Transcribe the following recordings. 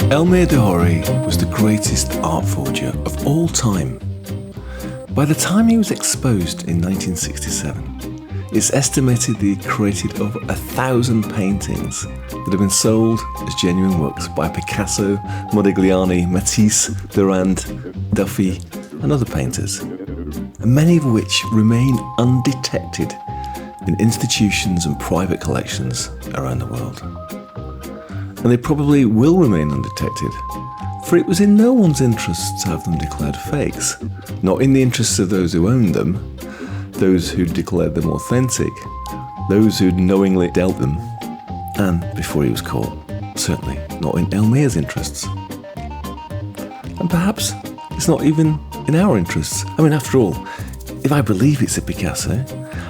Elmyr De Hory was the greatest art forger of all time. By the time he was exposed in 1967, it's estimated that he created over 1,000 paintings that have been sold as genuine works by Picasso, Modigliani, Matisse, Derand, Duffy and other painters, and many of which remain undetected in institutions and private collections around the world. And they probably will remain undetected, for it was in no one's interest to have them declared fakes, not in the interests of those who owned them, those who declared them authentic, those who'd knowingly dealt them, and before he was caught, certainly not in Elmyr's interests. And perhaps it's not even in our interests. I mean, after all, if I believe it's a Picasso,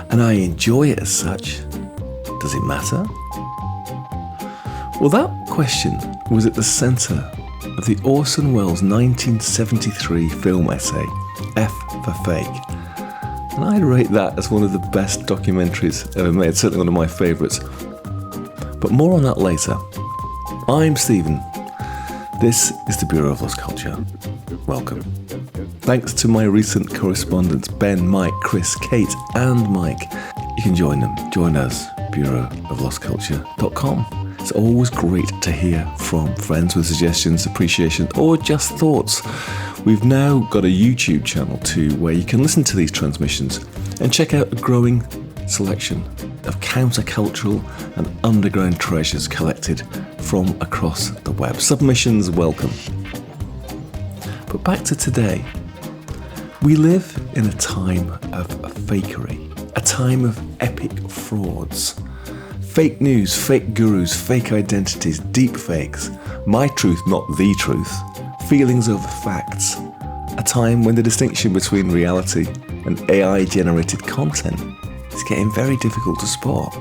and I enjoy it as such, does it matter? Well, that question was at the centre of the Orson Welles 1973 film essay, F for Fake. And I'd rate that as one of the best documentaries ever made, certainly one of my favourites. But more on that later. I'm Stephen. This is the Bureau of Lost Culture. Welcome. Thanks to my recent correspondents, Ben, Mike, Chris, Kate and Mike. You can join them. Join us, bureauoflostculture.com. It's always great to hear from friends with suggestions, appreciation, or just thoughts. We've now got a YouTube channel too, where you can listen to these transmissions and check out a growing selection of countercultural and underground treasures collected from across the web. Submissions welcome. But back to today. We live in a time of fakery, a time of epic frauds. Fake news, fake gurus, fake identities, deep fakes, my truth, not the truth, feelings over facts, a time when the distinction between reality and AI-generated content is getting very difficult to spot.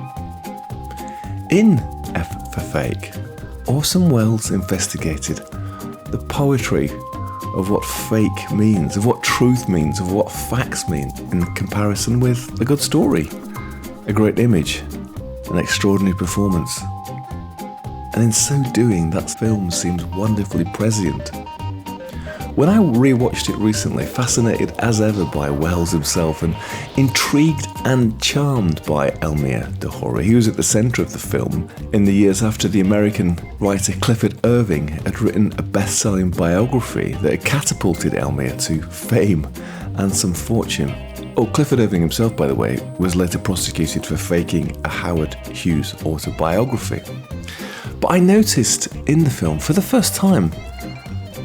In F for Fake, Orson Welles investigated the poetry of what fake means, of what truth means, of what facts mean in comparison with a good story, a great image, an extraordinary performance. And in so doing, that film seems wonderfully prescient. When I rewatched it recently, fascinated as ever by Welles himself and intrigued and charmed by Elmyr De Hory, he was at the centre of the film in the years after the American writer Clifford Irving had written a best-selling biography that had catapulted Elmyr to fame and some fortune. Oh, Clifford Irving himself, by the way, was later prosecuted for faking a Howard Hughes autobiography. But I noticed in the film, for the first time,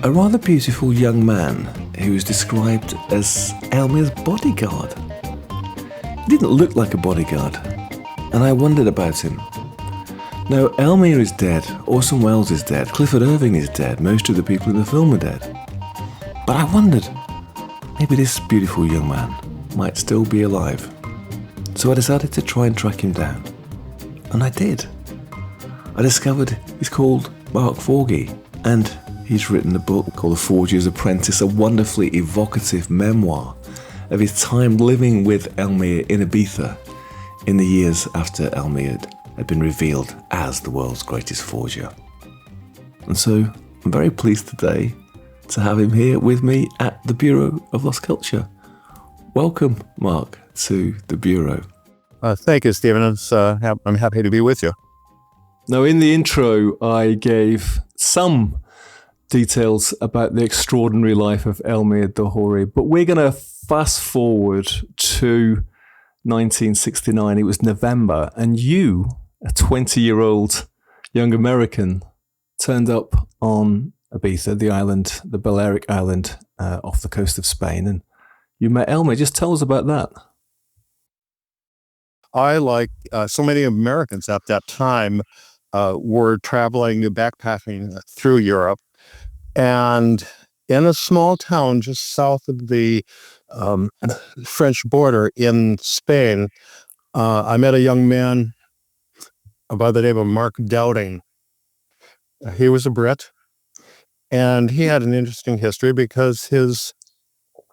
a rather beautiful young man who was described as Elmyr's bodyguard. He didn't look like a bodyguard, and I wondered about him. Now, Elmyr is dead, Orson Welles is dead, Clifford Irving is dead, most of the people in the film are dead. But I wondered, maybe this beautiful young man might still be alive. So I decided to try and track him down. And I did. I discovered he's called Mark Forgy, and he's written a book called The Forger's Apprentice, a wonderfully evocative memoir of his time living with Elmyr in Ibiza in the years after Elmyr had been revealed as the world's greatest forger. And so I'm very pleased today to have him here with me at the Bureau of Lost Culture. Welcome, Mark, to the Bureau. Thank you, Stephen. I'm happy to be with you. Now, in the intro, I gave some details about the extraordinary life of Elmyr De Hory, but we're going to fast forward to 1969. It was November, and you, a 20-year-old young American, turned up on Ibiza, the island, the Balearic island off the coast of Spain, and you met Elmyr. Just tell us about that. I, like so many Americans at that time, were traveling, backpacking through Europe. And in a small town just south of the French border in Spain, I met a young man by the name of Mark Dowding. He was a Brit, and he had an interesting history because his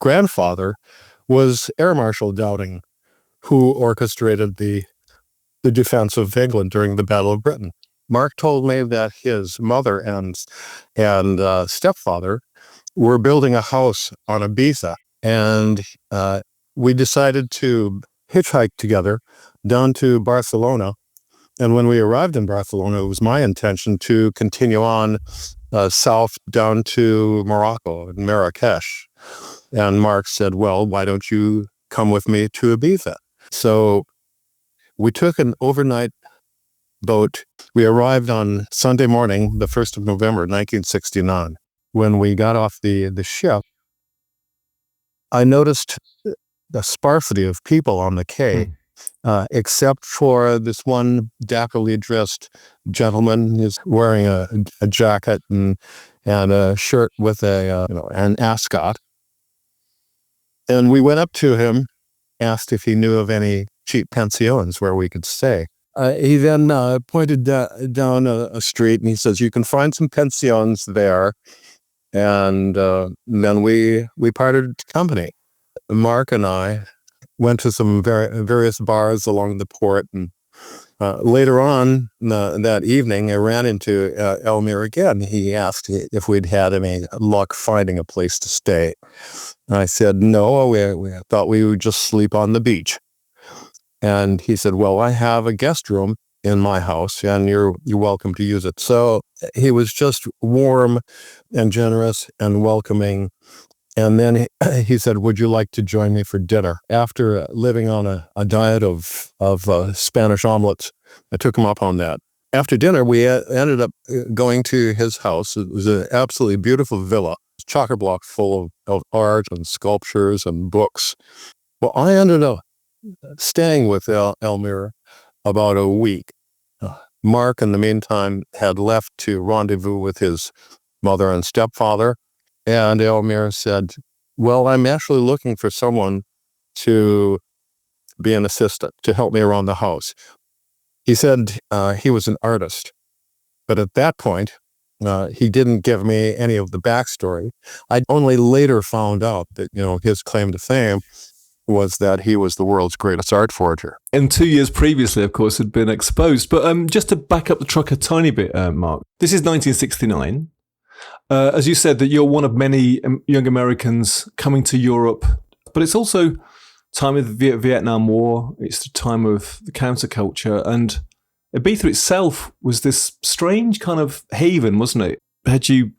grandfather was Air Marshal Dowding, who orchestrated the defense of England during the Battle of Britain. Mark told me that his mother and stepfather were building a house on Ibiza, and we decided to hitchhike together down to Barcelona. And when we arrived in Barcelona, it was my intention to continue on south down to Morocco and Marrakesh. And Mark said, well, why don't you come with me to Ibiza? So we took an overnight boat. We arrived on Sunday morning, the 1st of November, 1969. When we got off the ship, I noticed the sparsity of people on the quay, except for this one dapperly dressed gentleman who's wearing a jacket and a shirt with an ascot. And we went up to him, asked if he knew of any cheap pensions where we could stay. He then pointed down a street, and he says, you can find some pensions there. And then we parted company. Mark and I went to some various bars along the port, and later on that evening, I ran into Elmyr again. He asked if we'd had any luck finding a place to stay. And I said, no, we thought we would just sleep on the beach. And he said, well, I have a guest room in my house, and you're welcome to use it. So he was just warm and generous and welcoming. And then he said, would you like to join me for dinner? After living on a diet of Spanish omelets, I took him up on that. After dinner, we ended up going to his house. It was an absolutely beautiful villa, chock-a-block full of art and sculptures and books. Well, I ended up staying with Elmyr about a week. Mark, in the meantime, had left to rendezvous with his mother and stepfather. And Elmyr said, well, I'm actually looking for someone to be an assistant, to help me around the house. He said he was an artist. But at that point, he didn't give me any of the backstory. I only later found out that, his claim to fame was that he was the world's greatest art forger. And 2 years previously, of course, had been exposed. But just to back up the truck a tiny bit, Mark, this is 1969. As you said, that you're one of many young Americans coming to Europe, but it's also time of the Vietnam War. It's the time of the counterculture, and Ibiza itself was this strange kind of haven, wasn't it? Had you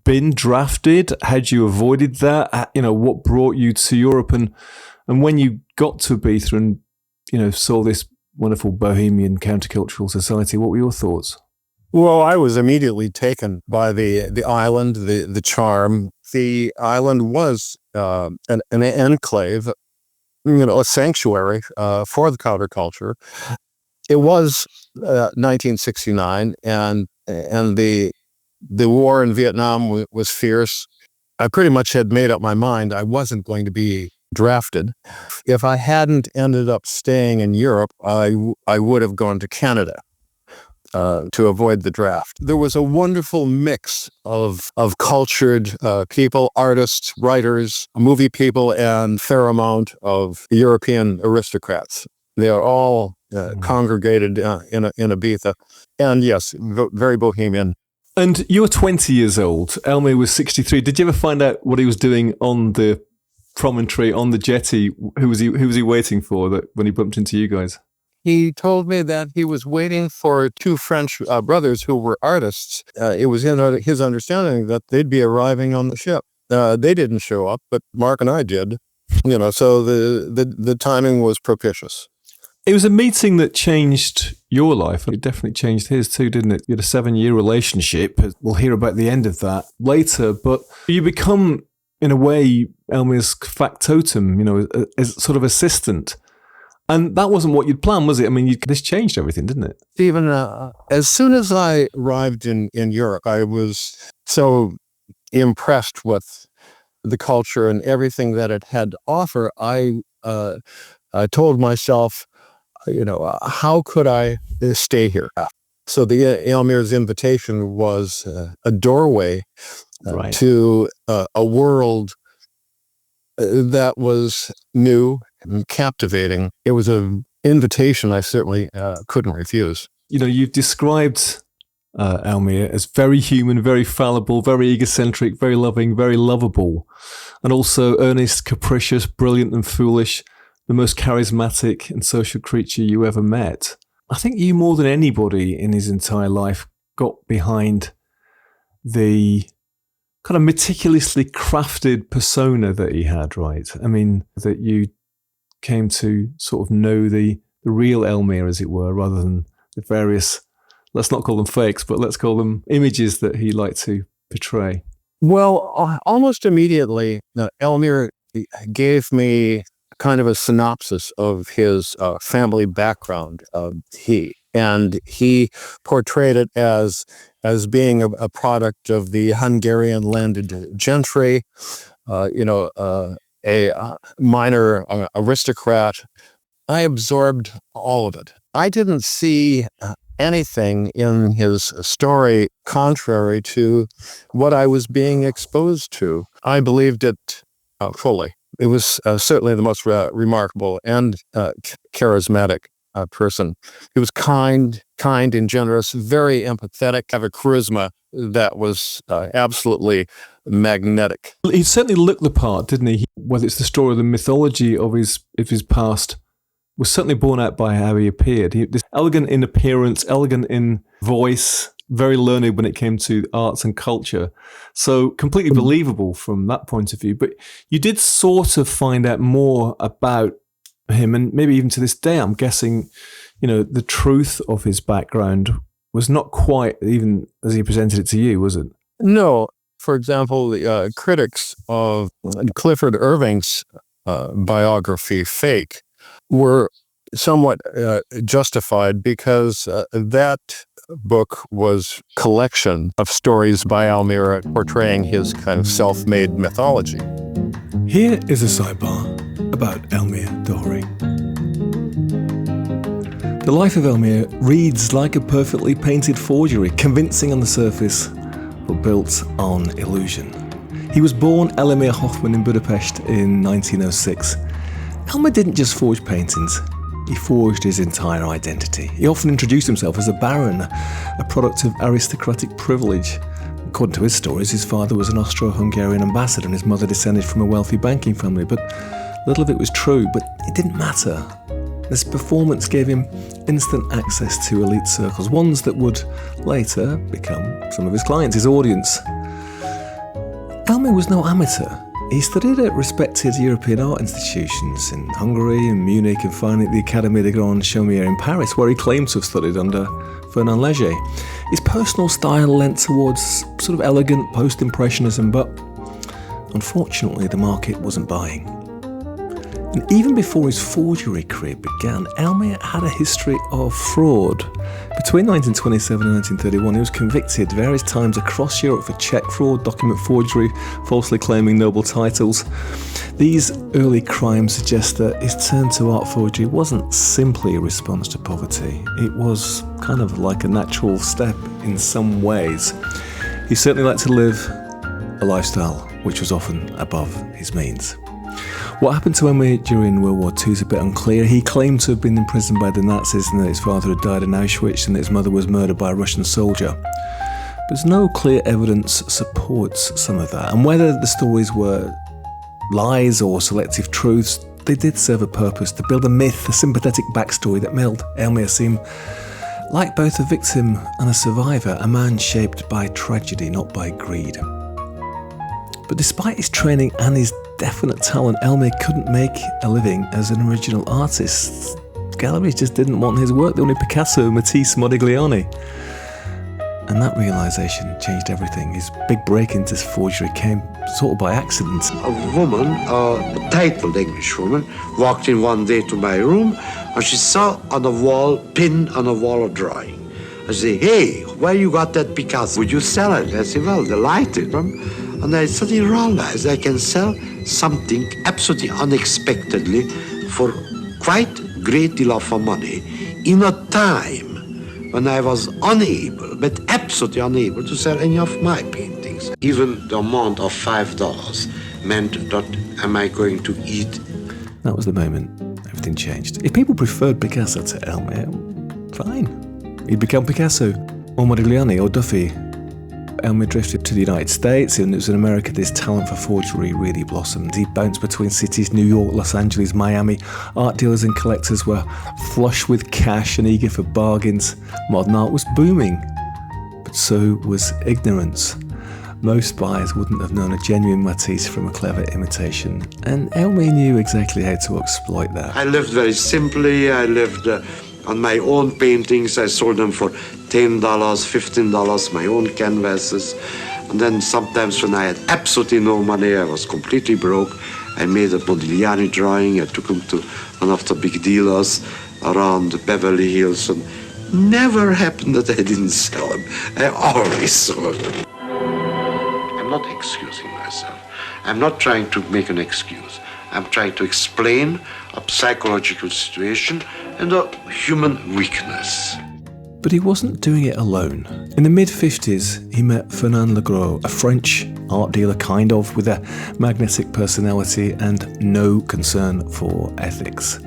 been drafted? Had you avoided that? What brought you to Europe? And when you got to Ibiza and, saw this wonderful bohemian countercultural society, what were your thoughts? Well, I was immediately taken by the island, the charm. The island was an enclave, a sanctuary for the counterculture. It was 1969, and the war in Vietnam was fierce. I pretty much had made up my mind I wasn't going to be drafted. If I hadn't ended up staying in Europe, I would have gone to Canada to avoid the draft. There was a wonderful mix of cultured people, artists, writers, movie people, and fair amount of European aristocrats. They are all congregated in Ibiza. And yes, very bohemian. And you were 20 years old. Elmyr was 63. Did you ever find out what he was doing on the promontory, on the jetty? Who was he waiting for when he bumped into you guys? He told me that he was waiting for two French brothers who were artists. It was in his understanding that they'd be arriving on the ship. They didn't show up, but Mark and I did. So the timing was propitious. It was a meeting that changed your life. It definitely changed his too, didn't it? You had a 7-year relationship. We'll hear about the end of that later. But you become, in a way, Elmyr's factotum, as sort of assistant. And that wasn't what you'd planned, was it? I mean, this changed everything, didn't it? Stephen, as soon as I arrived in Europe, I was so impressed with the culture and everything that it had to offer. I told myself, how could I stay here? So the Elmyr's invitation was a doorway right. to a world that was new and captivating. It was an invitation I certainly couldn't refuse. You've described Elmyr as very human, very fallible, very egocentric, very loving, very lovable, and also earnest, capricious, brilliant and foolish, the most charismatic and social creature you ever met. I think you more than anybody in his entire life got behind the kind of meticulously crafted persona that he had, right? I mean, that you came to sort of know the real Elmyr, as it were, rather than the various, let's not call them fakes, but let's call them images that he liked to portray. Well, almost immediately, Elmyr gave me kind of a synopsis of his family background. He portrayed it as being a product of the Hungarian landed gentry, a minor aristocrat. I absorbed all of it. I didn't see anything in his story contrary to what I was being exposed to. I believed it fully. It was certainly the most remarkable and charismatic person. He was kind and generous, very empathetic, have a charisma that was absolutely magnetic. He certainly looked the part, didn't he? Whether it's the story or the mythology of his past was certainly borne out by how he appeared. He was elegant in appearance, elegant in voice, very learned when it came to arts and culture. So completely believable from that point of view. But you did sort of find out more about him, and maybe even to this day, I'm guessing, the truth of his background was not quite even as he presented it to you, was it? No. For example, the critics of Clifford Irving's biography, Fake, were somewhat justified because that book was a collection of stories by Elmyr portraying his kind of self-made mythology. Here is a sidebar about Elmyr De Hory. The life of Elmyr reads like a perfectly painted forgery, convincing on the surface, but built on illusion. He was born Elmyr Hoffman in Budapest in 1906. Elmyr didn't just forge paintings, he forged his entire identity. He often introduced himself as a baron, a product of aristocratic privilege. According to his stories, his father was an Austro-Hungarian ambassador and his mother descended from a wealthy banking family, but little of it was true, but it didn't matter. This performance gave him instant access to elite circles, ones that would later become some of his clients, his audience. Elmyr was no amateur. He studied at respected European art institutions in Hungary and Munich, and finally at the Académie des Grands Chaumières in Paris, where he claimed to have studied under Fernand Léger. His personal style lent towards sort of elegant post-impressionism, but unfortunately the market wasn't buying. And even before his forgery career began, Elmyr had a history of fraud. Between 1927 and 1931, he was convicted various times across Europe for cheque fraud, document forgery, falsely claiming noble titles. These early crimes suggest that his turn to art forgery wasn't simply a response to poverty. It was kind of like a natural step in some ways. He certainly liked to live a lifestyle which was often above his means. What happened to Elmyr during World War II is a bit unclear. He claimed to have been imprisoned by the Nazis and that his father had died in Auschwitz and that his mother was murdered by a Russian soldier. But no clear evidence supports some of that. And whether the stories were lies or selective truths, they did serve a purpose to build a myth, a sympathetic backstory that made Elmyr seem like both a victim and a survivor, a man shaped by tragedy, not by greed. But despite his training and his definite talent, Elmyr couldn't make a living as an original artist. Galleries just didn't want his work. They wanted Picasso, Matisse, Modigliani. And that realization changed everything. His big break into forgery came sort of by accident. A woman, a titled English woman, walked in one day to my room and she saw on the wall, pinned on the wall, a drawing. I said, "Hey, where you got that Picasso? Would you sell it?" I said, "Well, delighted." And I suddenly realized I can sell something absolutely unexpectedly for quite a great deal of money in a time when I was unable, but absolutely unable to sell any of my paintings. Even the amount of $5 meant that am I going to eat? That was the moment everything changed. If people preferred Picasso to Elmyr, fine. He'd become Picasso. or Modigliani or Duffy. Elmyr drifted to the United States, and it was in America that his talent for forgery really blossomed. He bounced between cities, New York, Los Angeles, Miami. Art dealers and collectors were flush with cash and eager for bargains. Modern art was booming, but so was ignorance. Most buyers wouldn't have known a genuine Matisse from a clever imitation, and Elmyr knew exactly how to exploit that. I lived very simply. I lived on my own paintings. I sold them for $10, $15, my own canvases. And then sometimes when I had absolutely no money, I was completely broke, I made a Modigliani drawing. I took him to one of the big dealers around Beverly Hills, and never happened that I didn't sell him. I always sold him. I'm not excusing myself. I'm not trying to make an excuse. I'm trying to explain a psychological situation and a human weakness. But he wasn't doing it alone. In the mid-50s, he met Fernand Legros, a French art dealer with a magnetic personality and no concern for ethics.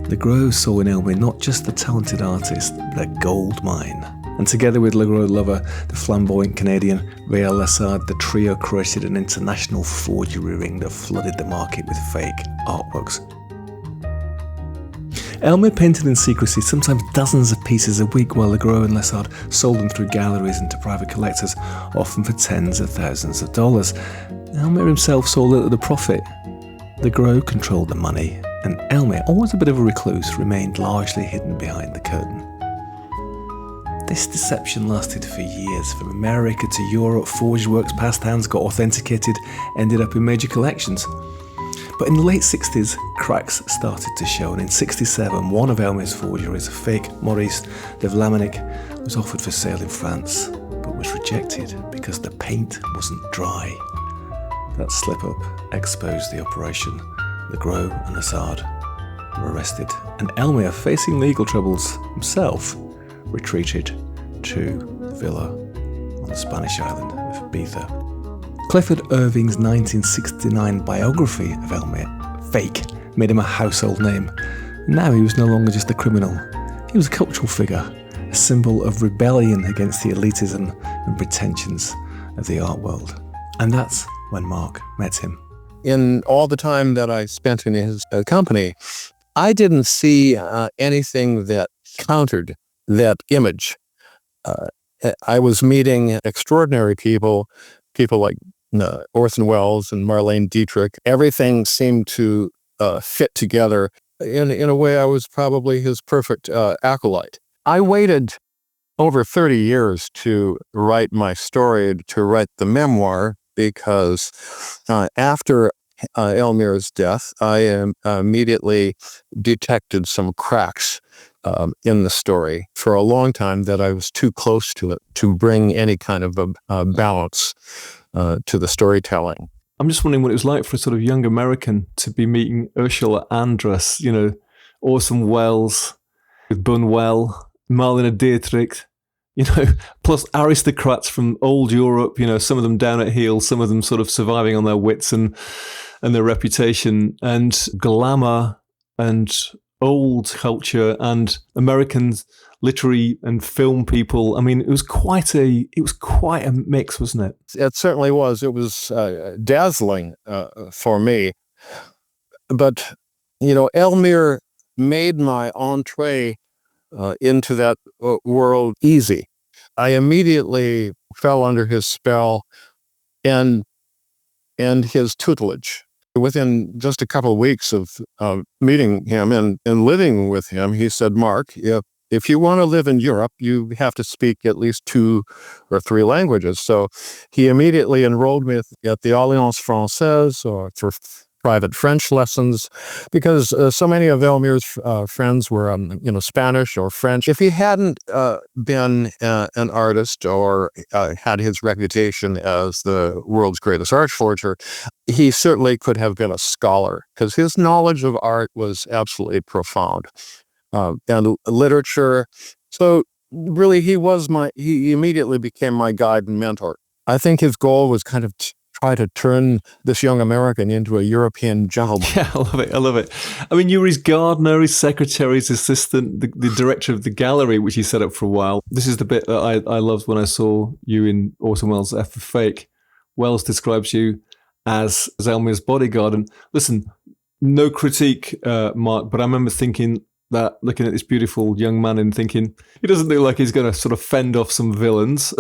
Legros saw in Elmyr not just a talented artist, but a gold mine. And together with Legros' lover, the flamboyant Canadian Réal Lessard, the trio created an international forgery ring that flooded the market with fake artworks. Elmyr painted in secrecy, sometimes dozens of pieces a week, while Legros and Lessard sold them through galleries and to private collectors, often for tens of thousands of dollars. Elmyr himself saw little of the profit. Legros controlled the money, and Elmyr, always a bit of a recluse, remained largely hidden behind the curtain. This deception lasted for years. From America to Europe, forged works passed hands, got authenticated, ended up in major collections. But in the late 60s, cracks started to show, and in 67, one of Elmyr's forgeries, a fake Maurice de Vlaminck, was offered for sale in France, but was rejected because the paint wasn't dry. That slip-up exposed the operation. Legros and Lessard were arrested, and Elmyr, facing legal troubles himself, retreated to the villa on the Spanish island of Ibiza. Clifford Irving's 1969 biography of Elmyr, Fake, made him a household name. Now he was no longer just a criminal. He was a cultural figure, a symbol of rebellion against the elitism and pretensions of the art world. And that's when Mark met him. In all the time that I spent in his company, I didn't see anything that countered that image. I was meeting extraordinary people like Orson Welles and Marlene Dietrich. Everything seemed to fit together. In a way, I was probably his perfect acolyte. I waited over 30 years to write my story, to write the memoir, because after Elmyr's death, I immediately detected some cracks in the story for a long time, that I was too close to it to bring any kind of a balance to the storytelling. I'm just wondering what it was like for a sort of young American to be meeting Ursula Andress, Orson Welles with Buñuel, Marlene Dietrich, plus aristocrats from old Europe, some of them down at heel, some of them sort of surviving on their wits and their reputation, and glamour and old culture and American literary and film people. I mean, it was quite a mix, wasn't it? It certainly was. It was dazzling for me. But, Elmyr made my entree into that world easy. I immediately fell under his spell and his tutelage. Within just a couple of weeks of meeting him and living with him, he said, "Mark, if you want to live in Europe, you have to speak at least 2 or 3 languages." So he immediately enrolled me at the Alliance Française for private French lessons, because so many of Elmyr's friends were, Spanish or French. If he hadn't been an artist or had his reputation as the world's greatest art forger, he certainly could have been a scholar, because his knowledge of art was absolutely profound, and literature. So really, he immediately became my guide and mentor. I think his goal was kind of try to turn this young American into a European gentleman. Yeah, I love it. I love it. I mean, you were his gardener, his secretary, his assistant, the director of the gallery, which he set up for a while. This is the bit that I loved when I saw you in Orson Welles' F for Fake. Wells describes you as Elmyr's bodyguard. And listen, no critique, Mark, but I remember thinking that, looking at this beautiful young man and thinking, he doesn't look like he's going to sort of fend off some villains.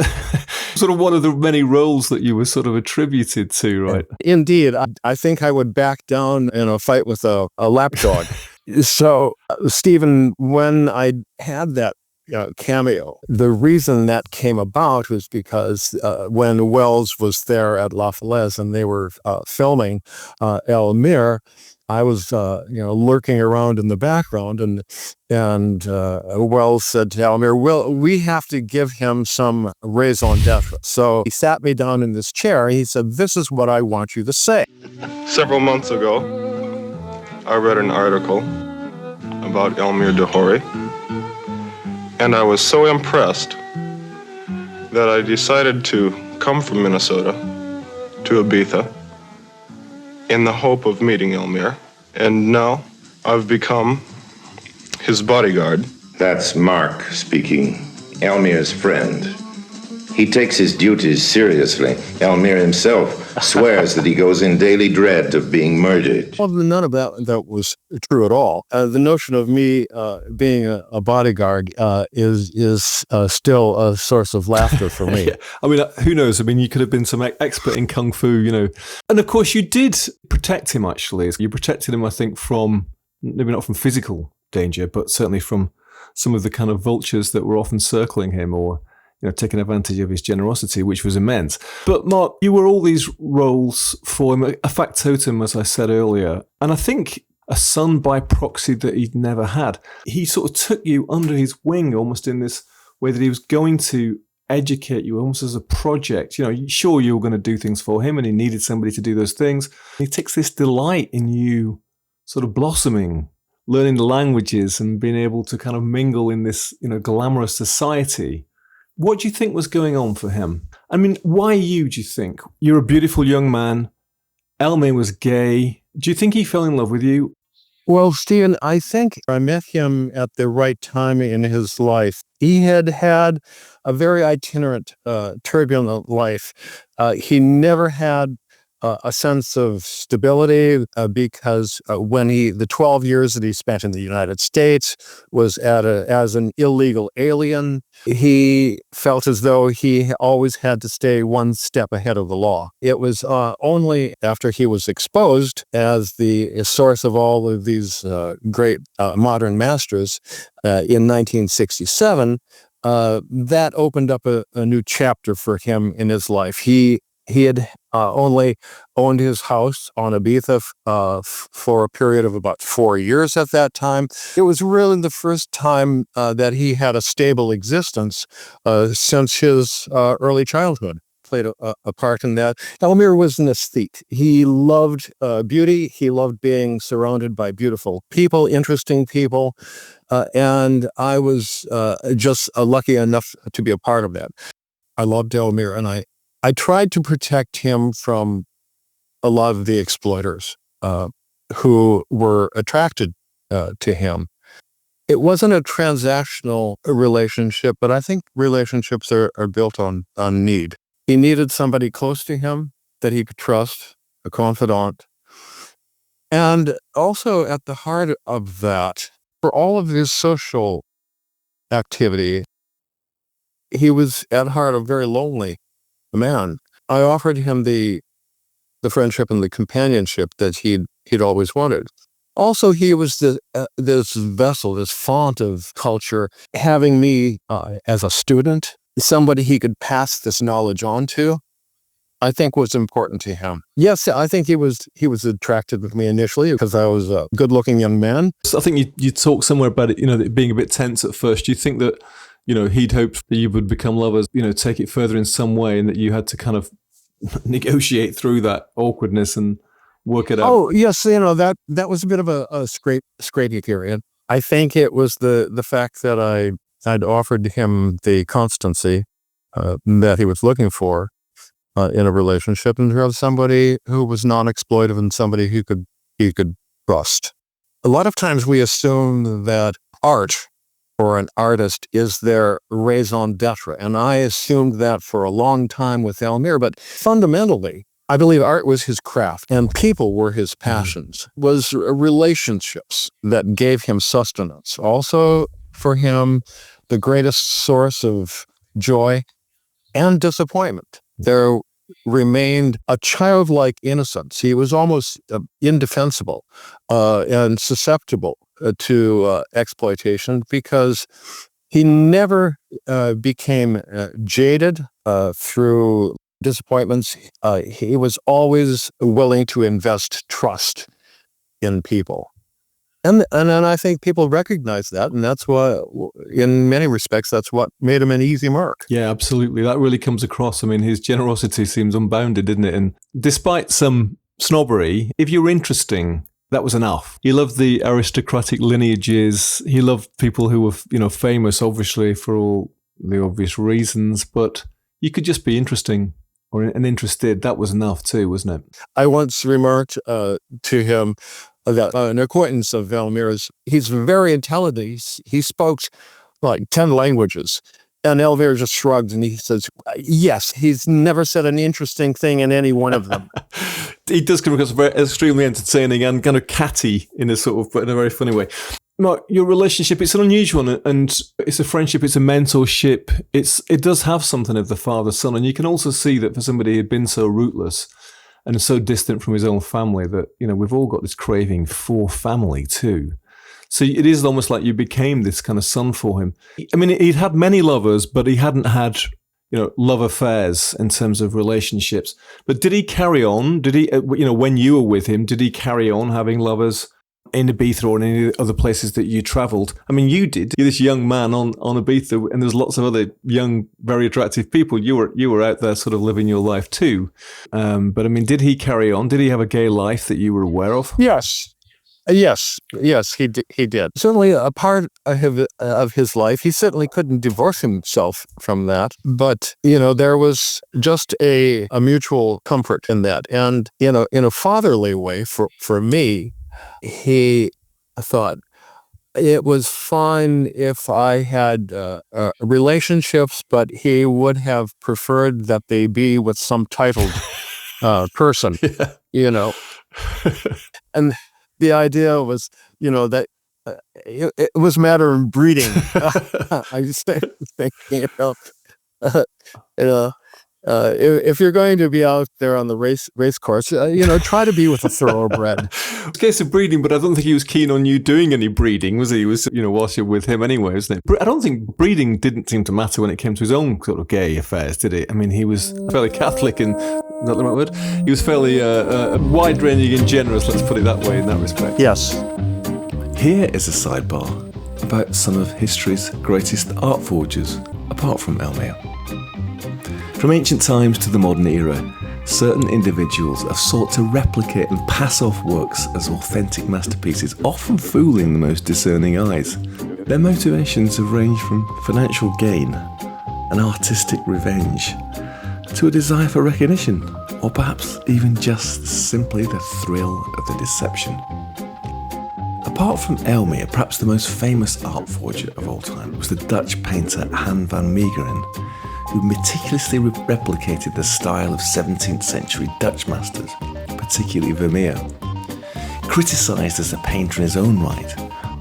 Sort of one of the many roles that you were sort of attributed to, right? Indeed. I think I would back down in a fight with a lapdog. So, Stephen, when I had that cameo, the reason that came about was because when Wells was there at La Falaise and they were filming Elmyr, I was, lurking around in the background, and Wells said to Elmyr, "Well, we have to give him some raison d'etre." So he sat me down in this chair. He said, "This is what I want you to say." Several months ago, I read an article about Elmyr De Hory, and I was so impressed that I decided to come from Minnesota to Ibiza in the hope of meeting Elmyr, and now I've become his bodyguard. That's Mark speaking, Elmyr's friend. He takes his duties seriously. Elmyr himself swears that he goes in daily dread of being murdered. Well, none of that was true at all. The notion of me being a bodyguard is still a source of laughter for me. Yeah. I mean, who knows? I mean, you could have been some expert in kung fu, And of course, you did protect him, actually. You protected him, I think, from, maybe not from physical danger, but certainly from some of the kind of vultures that were often circling him or taking advantage of his generosity, which was immense. But Mark, you were all these roles for him, a factotum, as I said earlier, and I think a son by proxy that he'd never had. He sort of took you under his wing almost in this way that he was going to educate you almost as a project. Sure, you were going to do things for him and he needed somebody to do those things. He takes this delight in you sort of blossoming, learning the languages and being able to kind of mingle in this, glamorous society. What do you think was going on for him? I mean, why you, do you think? You're a beautiful young man. Elmyr was gay. Do you think he fell in love with you? Well, Stephen, I think I met him at the right time in his life. He had had a very itinerant, turbulent life. He never had a sense of stability because when the 12 years that he spent in the United States was as an illegal alien, he felt as though he always had to stay one step ahead of the law. It was only after he was exposed as the source of all of these great modern masters in 1967 that opened up a new chapter for him in his life. He had only owned his house on Ibiza for a period of about 4 years at that time. It was really the first time that he had a stable existence since his early childhood. Played a part in that. Elmyr was an aesthete. He loved beauty. He loved being surrounded by beautiful people, interesting people. And I was just lucky enough to be a part of that. I loved Elmyr, and I tried to protect him from a lot of the exploiters who were attracted to him. It wasn't a transactional relationship, but I think relationships are built on need. He needed somebody close to him that he could trust, a confidant. And also at the heart of that, for all of his social activity, he was at heart a very lonely man. I offered him the friendship and the companionship that he'd always wanted. Also, he was this vessel, this font of culture, having me as a student, somebody he could pass this knowledge on to, I think was important to him. Yes, I think he was attracted with me initially because I was a good-looking young man. So I think you talked somewhere about it, it being a bit tense at first. Do you think that, he'd hoped that you would become lovers, take it further in some way, and that you had to kind of negotiate through that awkwardness and work it out? Oh, yes, that was a bit of a scrapey period. I think it was the fact that I'd offered him the constancy that he was looking for, in a relationship, and to have somebody who was non-exploitive and somebody who he could trust. A lot of times we assume that art or an artist is their raison d'etre, and I assumed that for a long time with Elmyr, but fundamentally, I believe art was his craft and people were his passions, was relationships that gave him sustenance. Also, for him, the greatest source of joy and disappointment. There remained a childlike innocence. He was almost indefensible and susceptible to exploitation because he never became jaded through disappointments. He was always willing to invest trust in people. And I think people recognize that, and that's why, in many respects, that's what made him an easy mark. Yeah, absolutely. That really comes across. I mean, his generosity seems unbounded, didn't it? And despite some snobbery, if you're interesting, that was enough. He loved the aristocratic lineages. He loved people who were, famous, obviously, for all the obvious reasons. But you could just be interesting and interested. That was enough too, wasn't it? I once remarked to him that an acquaintance of Elmyr's, he's very intelligent. He spoke like 10 languages. And Elmyr just shrugged and he says, yes, he's never said an interesting thing in any one of them. He does come across very extremely entertaining and kind of catty in a very funny way. Mark, your relationship, it's an unusual one, and it's a friendship, it's a mentorship. It does have something of the father-son, and you can also see that for somebody who had been so rootless and so distant from his own family that, we've all got this craving for family too. So it is almost like you became this kind of son for him. I mean, he'd had many lovers, but he hadn't had, love affairs in terms of relationships. But did he carry on? Did he, when you were with him, did he carry on having lovers in Ibiza or in any other places that you travelled? I mean, you did. You're this young man on Ibiza, and there's lots of other young, very attractive people. You were out there sort of living your life too. But I mean, did he carry on? Did he have a gay life that you were aware of? Yes, he did. Certainly a part of his life. He certainly couldn't divorce himself from that. But, there was just a mutual comfort in that. And, in a fatherly way for me, he thought it was fine if I had relationships, but he would have preferred that they be with some titled person, And the idea was, that it was a matter of breeding. I just thinking if you're going to be out there on the race course, try to be with a thoroughbred. It's a case of breeding, but I don't think he was keen on you doing any breeding, was he? He was, whilst you're with him anyway, wasn't it? I don't think breeding didn't seem to matter when it came to his own sort of gay affairs, did it? I mean, he was fairly Catholic and, is that the right word? He was fairly wide-ranging and generous, let's put it that way, in that respect. Yes. Here is a sidebar about some of history's greatest art forgers, apart from Elmyr. From ancient times to the modern era, certain individuals have sought to replicate and pass off works as authentic masterpieces, often fooling the most discerning eyes. Their motivations have ranged from financial gain and artistic revenge to a desire for recognition, or perhaps even just simply the thrill of the deception. Apart from Elmyr, perhaps the most famous art forger of all time was the Dutch painter Han van Meegeren, who meticulously replicated the style of 17th century Dutch masters, particularly Vermeer. Criticised as a painter in his own right,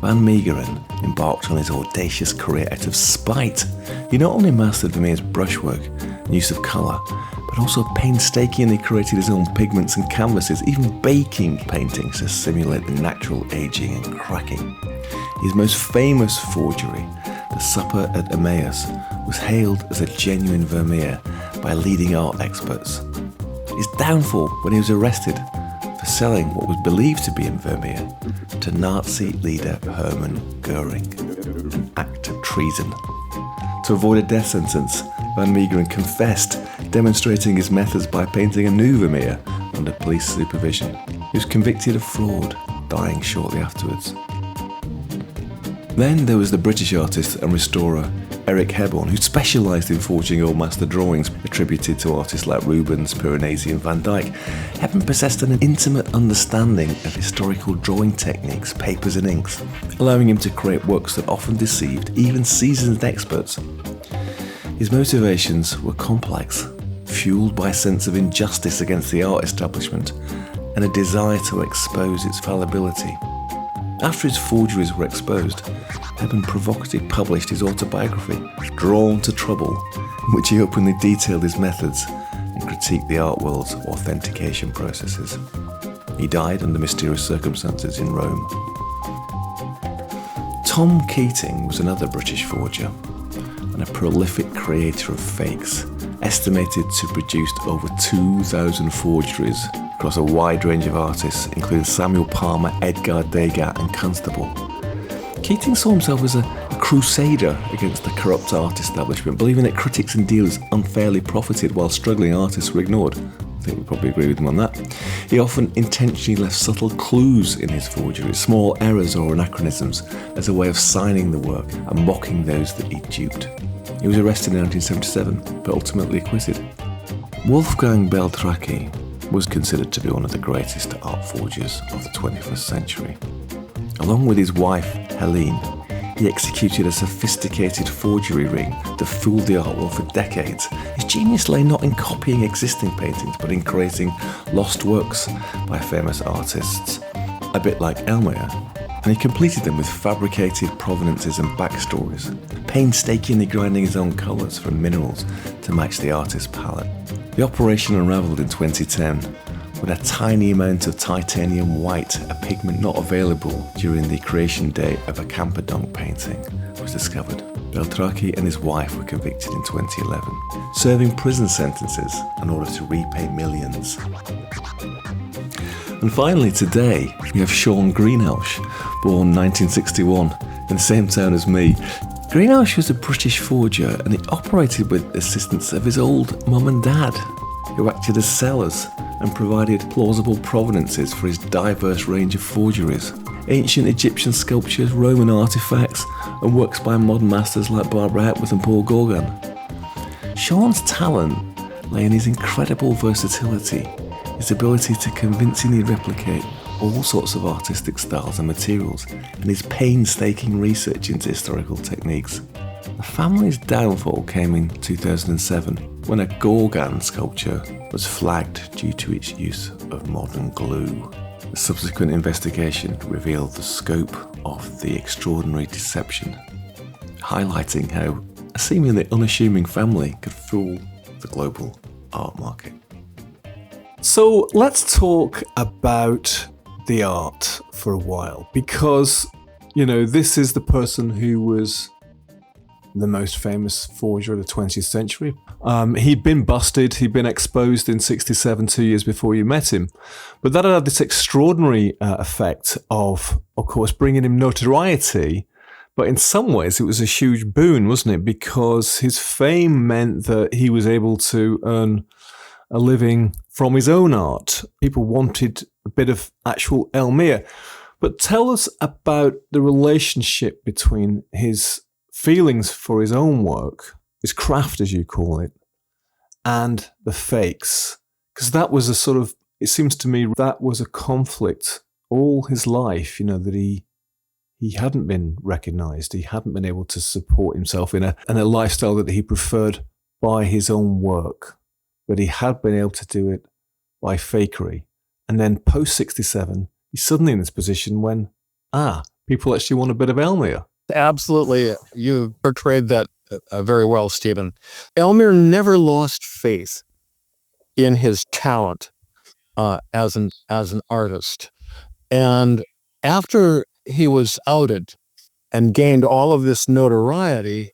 Van Meegeren embarked on his audacious career out of spite. He not only mastered Vermeer's brushwork and use of colour, but also painstakingly created his own pigments and canvases, even baking paintings to simulate the natural aging and cracking. His most famous forgery, The Supper at Emmaus, was hailed as a genuine Vermeer by leading art experts. His downfall when he was arrested for selling what was believed to be in Vermeer to Nazi leader Hermann Goering, an act of treason. To avoid a death sentence, Van Meegeren confessed, demonstrating his methods by painting a new Vermeer under police supervision. He was convicted of fraud, dying shortly afterwards. Then there was the British artist and restorer Eric Hebborn, who specialised in forging old master drawings attributed to artists like Rubens, Piranesi and Van Dyck. Hebborn possessed an intimate understanding of historical drawing techniques, papers and inks, allowing him to create works that often deceived even seasoned experts. His motivations were complex, fueled by a sense of injustice against the art establishment and a desire to expose its fallibility. After his forgeries were exposed, Hebborn provocatively published his autobiography, Drawn to Trouble, in which he openly detailed his methods and critiqued the art world's authentication processes. He died under mysterious circumstances in Rome. Tom Keating was another British forger and a prolific creator of fakes, estimated to produce over 2,000 forgeries across a wide range of artists, including Samuel Palmer, Edgar Degas and Constable. Keating saw himself as a crusader against the corrupt art establishment, believing that critics and dealers unfairly profited while struggling artists were ignored. I think we probably agree with him on that. He often intentionally left subtle clues in his forgeries, small errors or anachronisms, as a way of signing the work and mocking those that he duped. He was arrested in 1977, but ultimately acquitted. Wolfgang Beltracchi was considered to be one of the greatest art forgers of the 21st century. Along with his wife, Helene, he executed a sophisticated forgery ring that fooled the art world for decades. His genius lay not in copying existing paintings, but in creating lost works by famous artists, a bit like Elmyr, and he completed them with fabricated provenances and backstories, painstakingly grinding his own colours from minerals to match the artist's palette. The operation unravelled in 2010 when a tiny amount of titanium white, a pigment not available during the creation day of a Camperdown painting, was discovered. Beltracchi and his wife were convicted in 2011, serving prison sentences in order to repay millions. And finally today, we have Sean Greenhalgh, born 1961 in the same town as me. Greenhalgh was a British forger and he operated with the assistance of his old mum and dad, who acted as sellers and provided plausible provenances for his diverse range of forgeries. Ancient Egyptian sculptures, Roman artefacts, and works by modern masters like Barbara Hepworth and Paul Gauguin. Sean's talent lay in his incredible versatility, his ability to convincingly replicate all sorts of artistic styles and materials, and his painstaking research into historical techniques. The family's downfall came in 2007 when a Gauguin sculpture was flagged due to its use of modern glue. The subsequent investigation revealed the scope of the extraordinary deception, highlighting how a seemingly unassuming family could fool the global art market. So let's talk about the art for a while, because, this is the person who was the most famous forger of the 20th century. He'd been busted, he'd been exposed in 1967, 2 years before you met him. But that had this extraordinary effect of course, bringing him notoriety. But in some ways, it was a huge boon, wasn't it? Because his fame meant that he was able to earn a living from his own art. People wanted a bit of actual Elmyr. But tell us about the relationship between his feelings for his own work, his craft as you call it, and the fakes. Because that was it seems to me that was a conflict all his life, that he hadn't been recognised, he hadn't been able to support himself in a lifestyle that he preferred by his own work. But he had been able to do it by fakery. And then post-67, he's suddenly in this position when, people actually want a bit of Elmyr. Absolutely. You portrayed that very well, Stephen. Elmyr never lost faith in his talent as an artist. And after he was outed and gained all of this notoriety,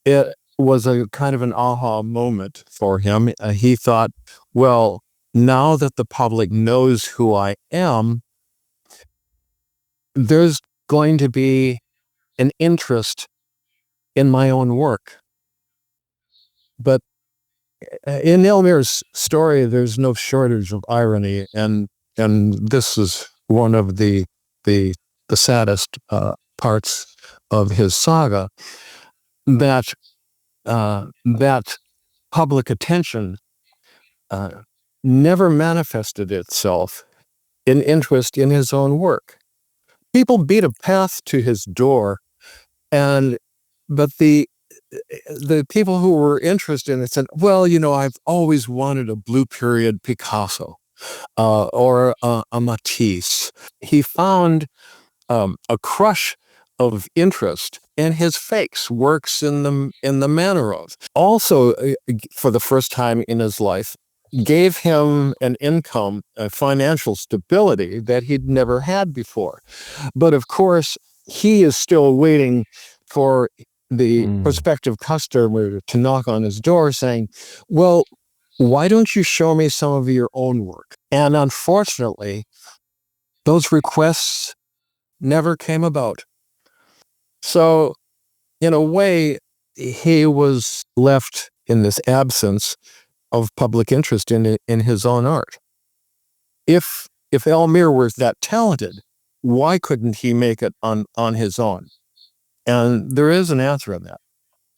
it was a kind of an aha moment for him. He thought, well, now that the public knows who I am, there's going to be an interest in my own work. But in Elmyr's story, there's no shortage of irony, and this is one of the saddest parts of his saga. that that public attention never manifested itself in interest in his own work. People beat a path to his door, but the people who were interested in it said, well, I've always wanted a blue period Picasso or a Matisse. He found a crush of interest in his fakes, works in the manner of. Also, for the first time in his life, gave him an income, a financial stability that he'd never had before. But of course, he is still waiting for the prospective customer to knock on his door saying, well, why don't you show me some of your own work? And unfortunately, those requests never came about. So, in a way, he was left in this absence of public interest in his own art. If Elmyr was that talented, why couldn't he make it on his own? And there is an answer in that.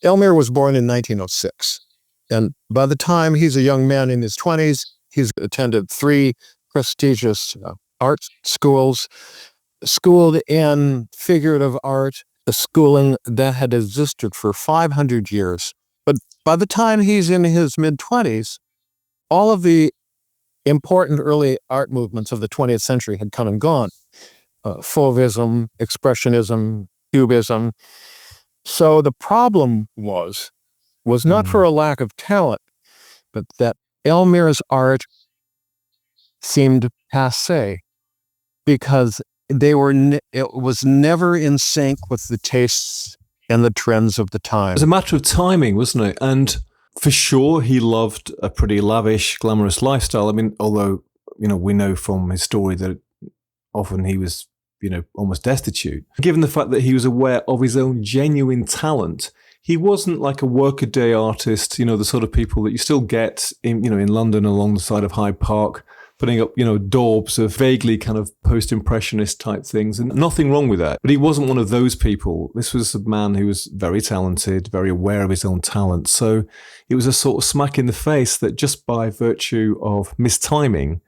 Elmyr was born in 1906. And by the time he's a young man in his 20s, he's attended 3 prestigious art schools, schooled in figurative art, a schooling that had existed for 500 years. But by the time he's in his mid-20s, all of the important early art movements of the 20th century had come and gone. Fauvism, Expressionism, Cubism. So the problem was not for a lack of talent, but that Elmyr's art seemed passé because it was never in sync with the tastes and the trends of the time. It was a matter of timing, wasn't it? And for sure, he loved a pretty lavish, glamorous lifestyle. I mean, although, we know from his story that often he was, almost destitute. Given the fact that he was aware of his own genuine talent, he wasn't like a workaday artist, the sort of people that you still get in London along the side of Hyde Park, putting up, daubs of vaguely kind of post-impressionist type things, and nothing wrong with that. But he wasn't one of those people. This was a man who was very talented, very aware of his own talent. So it was a sort of smack in the face that just by virtue of mistiming,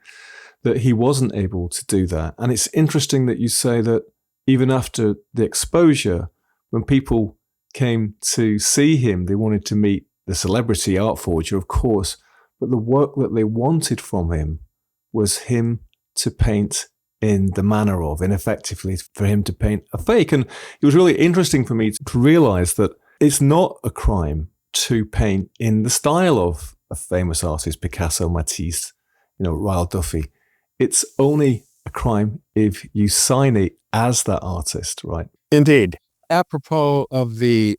that he wasn't able to do that. And it's interesting that you say that even after the exposure, when people came to see him, they wanted to meet the celebrity art forger, of course, but the work that they wanted from him was him to paint in the manner of, and effectively for him to paint a fake. And it was really interesting for me to realize that it's not a crime to paint in the style of a famous artist, Picasso, Matisse, Ryle Duffy. It's only a crime if you sign it as that artist, right? Indeed. Apropos of the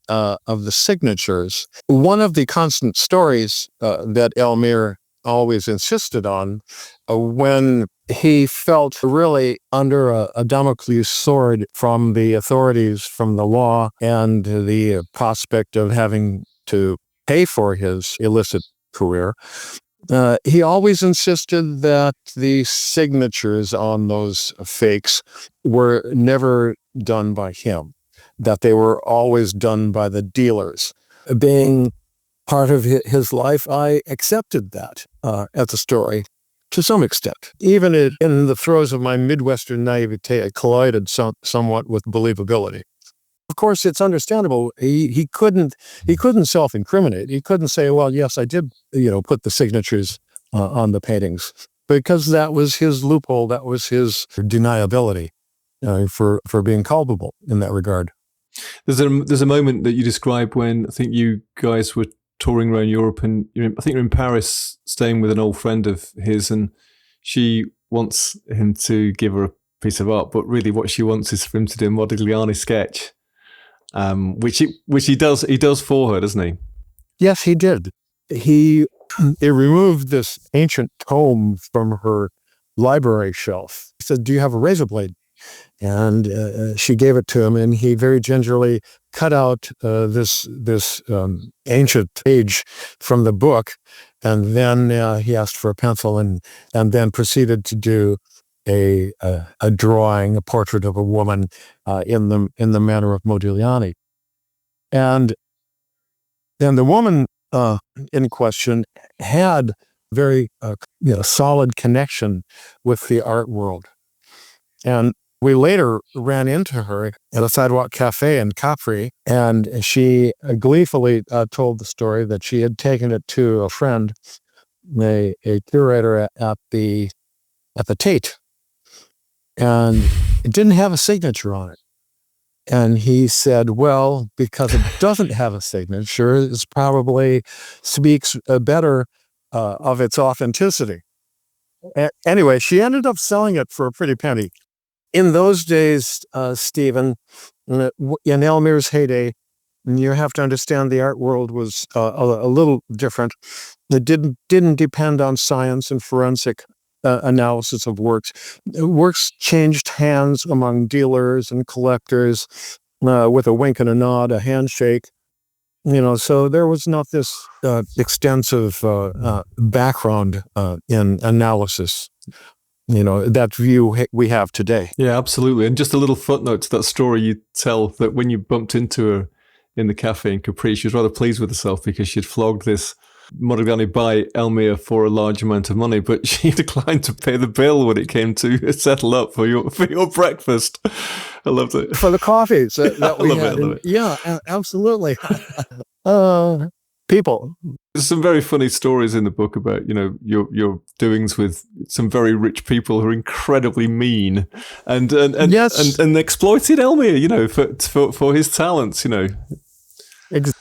signatures, one of the constant stories that Elmyr always insisted on when he felt really under a Damocles sword from the authorities, from the law, and the prospect of having to pay for his illicit career, he always insisted that the signatures on those fakes were never done by him, that they were always done by the dealers. Being part of his life, I accepted that as a story to some extent. Even in the throes of my Midwestern naivete, I collided somewhat with believability. Of course, it's understandable. He couldn't self-incriminate. He couldn't say, well, yes, I did, put the signatures on the paintings, because that was his loophole. That was his deniability for being culpable in that regard. There's a moment that you describe when I think you guys were touring around Europe, and I think you're in Paris staying with an old friend of his, and she wants him to give her a piece of art, but really what she wants is for him to do a Modigliani sketch. Which he does for her, doesn't he? Yes, he did. He removed this ancient tome from her library shelf. He said, "Do you have a razor blade?" And she gave it to him, and he very gingerly cut out this ancient page from the book, and then he asked for a pencil, and then proceeded to do a drawing, a portrait of a woman in the manner of Modigliani. And And the woman in question had very solid connection with the art world. And we later ran into her at a sidewalk cafe in Capri, and she gleefully told the story that she had taken it to a friend, a curator at the Tate, and it didn't have a signature on it. And he said, well, because it doesn't have a signature, it probably speaks better of its authenticity. Anyway, she ended up selling it for a pretty penny. In those days, Stephen, in Elmyr's heyday, you have to understand the art world was a little different. It didn't depend on science and forensic analysis of works. Works changed hands among dealers and collectors with a wink and a nod, a handshake. So there was not this extensive background in analysis. That view we have today. Yeah, absolutely. And just a little footnote to that story you tell, that when you bumped into her in the cafe in Capri, she was rather pleased with herself because she'd flogged this Modigliani by Elmyr for a large amount of money, but she declined to pay the bill when it came to settle up for your breakfast. I loved it. For the coffees that we had. I love it. Yeah, absolutely. People. There's some very funny stories in the book about, your doings with some very rich people who are incredibly mean and yes. and exploited Elmyr, for his talents,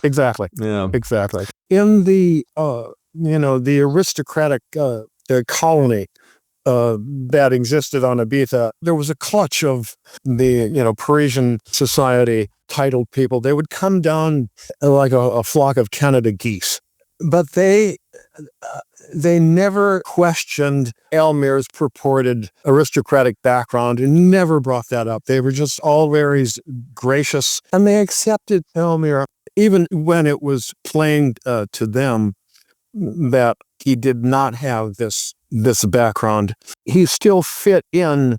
Exactly. Yeah. Exactly. In the the aristocratic colony that existed on Ibiza, there was a clutch of the Parisian society, titled people. They would come down like a flock of Canada geese, but they never questioned Elmyr's purported aristocratic background and never brought that up. They were just all very gracious, and they accepted Elmyr even when it was plain to them that he did not have this background. He still fit in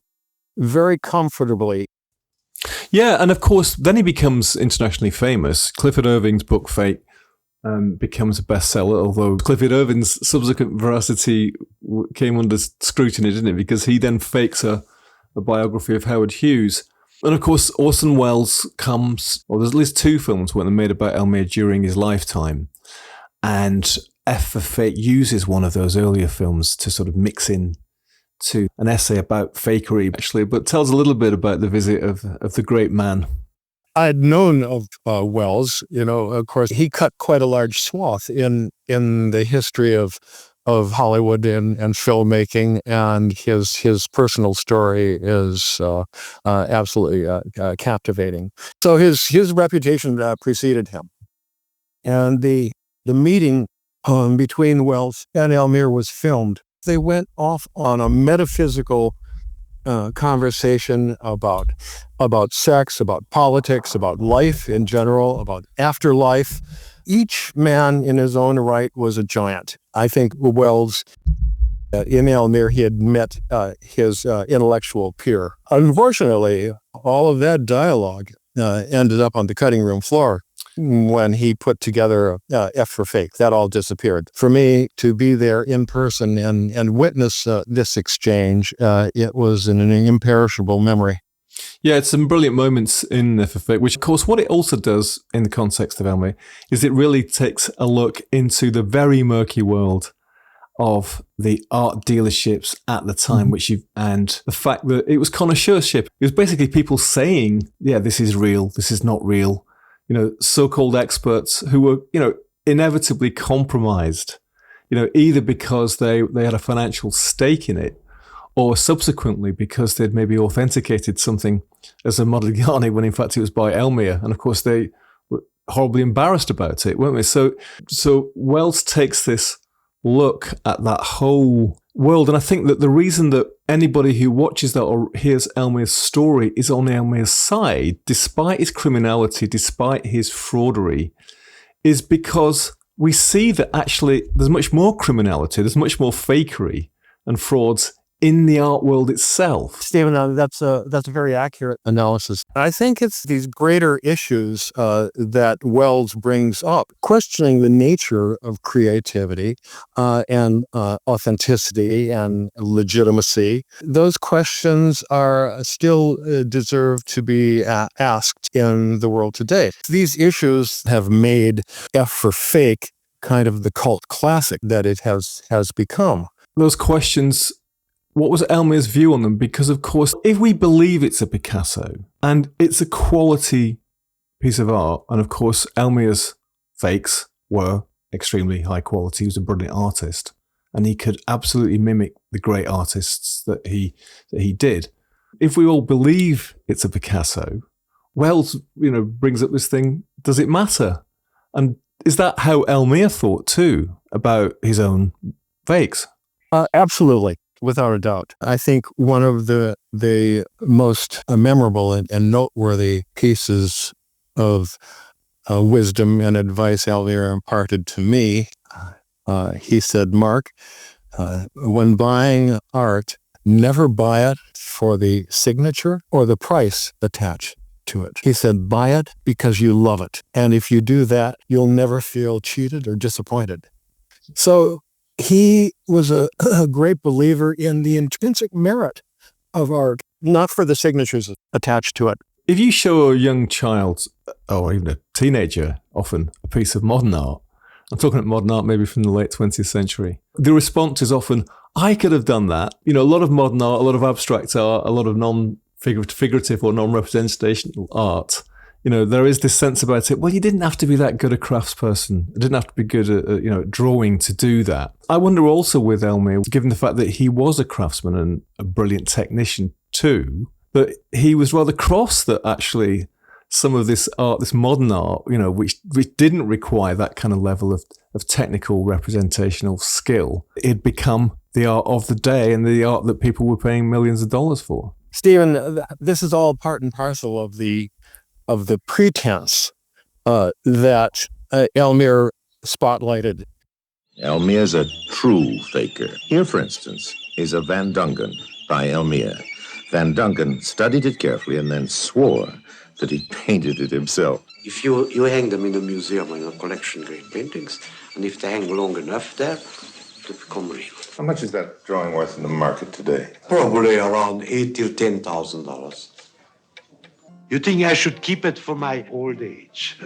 very comfortably. Yeah, and of course, then he becomes internationally famous. Clifford Irving's book Fate becomes a bestseller, although Clifford Irving's subsequent veracity came under scrutiny, didn't it? Because he then fakes a biography of Howard Hughes. And of course, Orson Welles comes, there's at least 2 films when they're made about Elmyr during his lifetime. And F for Fate uses one of those earlier films to sort of mix in to an essay about fakery, actually, but tells a little bit about the visit of the great man. I had known of Welles. Of course, he cut quite a large swath in the history of Hollywood and filmmaking, and his personal story is absolutely captivating. So his reputation preceded him, and the meeting between Welles and Elmyr was filmed. They went off on a metaphysical conversation about sex, about politics, about life in general, about afterlife. Each man in his own right was a giant. I think Welles, in Elmyr, he had met his intellectual peer. Unfortunately, all of that dialogue ended up on the cutting room floor when he put together F for Fate. That all disappeared. For me to be there in person and witness this exchange, it was an imperishable memory. Yeah, it's some brilliant moments in F for Fate, which of course what it also does in the context of Elmyr is it really takes a look into the very murky world of the art dealerships at the time, and the fact that it was connoisseurship. It was basically people saying, yeah, this is real, this is not real. So-called experts who were, inevitably compromised, either because they had a financial stake in it, or subsequently because they'd maybe authenticated something as a Modigliani when in fact it was by Elmyr. And of course they were horribly embarrassed about it, weren't they? So Welles takes this look at that whole world. And I think that the reason that anybody who watches that or hears Elmyr's story is on Elmyr's side, despite his criminality, despite his fraudery, is because we see that actually there's much more criminality, there's much more fakery and frauds in the art world itself? Stephen, that's a very accurate analysis. I think it's these greater issues that Wells brings up, questioning the nature of creativity and authenticity and legitimacy. Those questions are still deserve to be asked in the world today. These issues have made F for fake kind of the cult classic that it has become. Those questions, what was Elmyr's view on them? Because, of course, if we believe it's a Picasso and it's a quality piece of art, and of course, Elmyr's fakes were extremely high quality. He was a brilliant artist, and he could absolutely mimic the great artists that he did. If we all believe it's a Picasso, Wells, brings up this thing, does it matter? And is that how Elmyr thought too about his own fakes? Absolutely, without a doubt. I think one of the most memorable and noteworthy pieces of wisdom and advice Elmyr imparted to me, he said, "Mark, when buying art, never buy it for the signature or the price attached to it." He said, "Buy it because you love it. And if you do that, you'll never feel cheated or disappointed." So he was a great believer in the intrinsic merit of art, not for the signatures attached to it. If you show a young child, or even a teenager, often a piece of modern art, I'm talking about modern art maybe from the late 20th century, the response is often, I could have done that. A lot of modern art, a lot of abstract art, a lot of non-figurative or non-representational art, there is this sense about it, well, you didn't have to be that good a craftsperson. You didn't have to be good at, drawing to do that. I wonder also with Elmyr, given the fact that he was a craftsman and a brilliant technician too, that he was rather cross that actually some of this art, this modern art, which didn't require that kind of level of technical representational skill, it become the art of the day and the art that people were paying millions of dollars for. Stephen, this is all part and parcel of the pretense that Elmyr spotlighted. Elmyr's a true faker. Here, for instance, is a Van Dungan by Elmyr. Van Dungan studied it carefully and then swore that he painted it himself. If you hang them in a museum in a collection, great paintings, and if they hang long enough there, they become real. How much is that drawing worth in the market today? Probably around $8,000 to $10,000. You think I should keep it for my old age?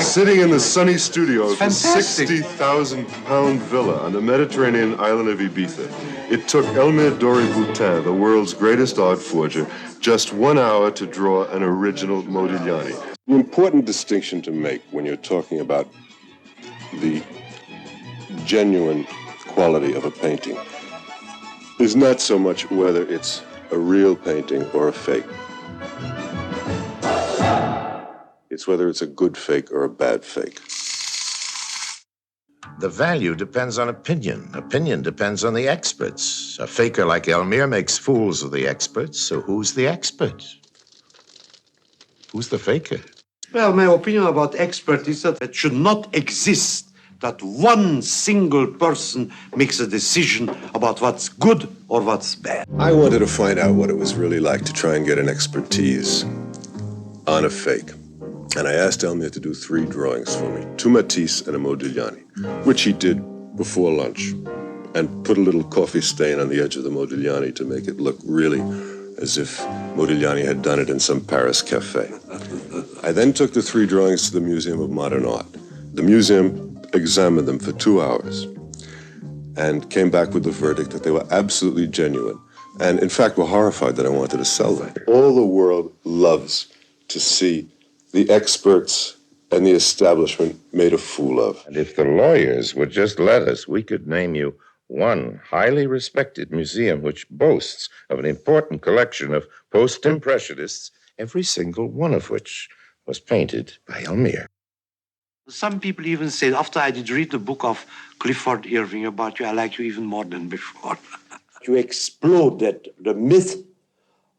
Sitting in the sunny studio of the fantastic. 60,000-pound villa on the Mediterranean island of Ibiza, it took Elmyr De Hory, the world's greatest art forger, just 1 hour to draw an original Modigliani. The important distinction to make when you're talking about the genuine quality of a painting is not so much whether it's a real painting or a fake. It's whether it's a good fake or a bad fake. The value depends on opinion. Opinion depends on the experts. A faker like Elmyr makes fools of the experts, so who's the expert? Who's the faker? Well, my opinion about expert is that it should not exist that one single person makes a decision about what's good or what's bad. I wanted to find out what it was really like to try and get an expertise on a fake. And I asked Elmyr to do 3 drawings for me, 2 Matisse and a Modigliani, which he did before lunch, and put a little coffee stain on the edge of the Modigliani to make it look really as if Modigliani had done it in some Paris cafe. I then took the 3 drawings to the Museum of Modern Art. The museum examined them for 2 hours and came back with the verdict that they were absolutely genuine, and in fact were horrified that I wanted to sell them. All the world loves to see the experts and the establishment made a fool of. And if the lawyers would just let us, we could name you one highly respected museum which boasts of an important collection of post-impressionists, every single one of which was painted by Elmyr. Some people even say, after I did read the book of Clifford Irving about you, I like you even more than before. You exploded the myth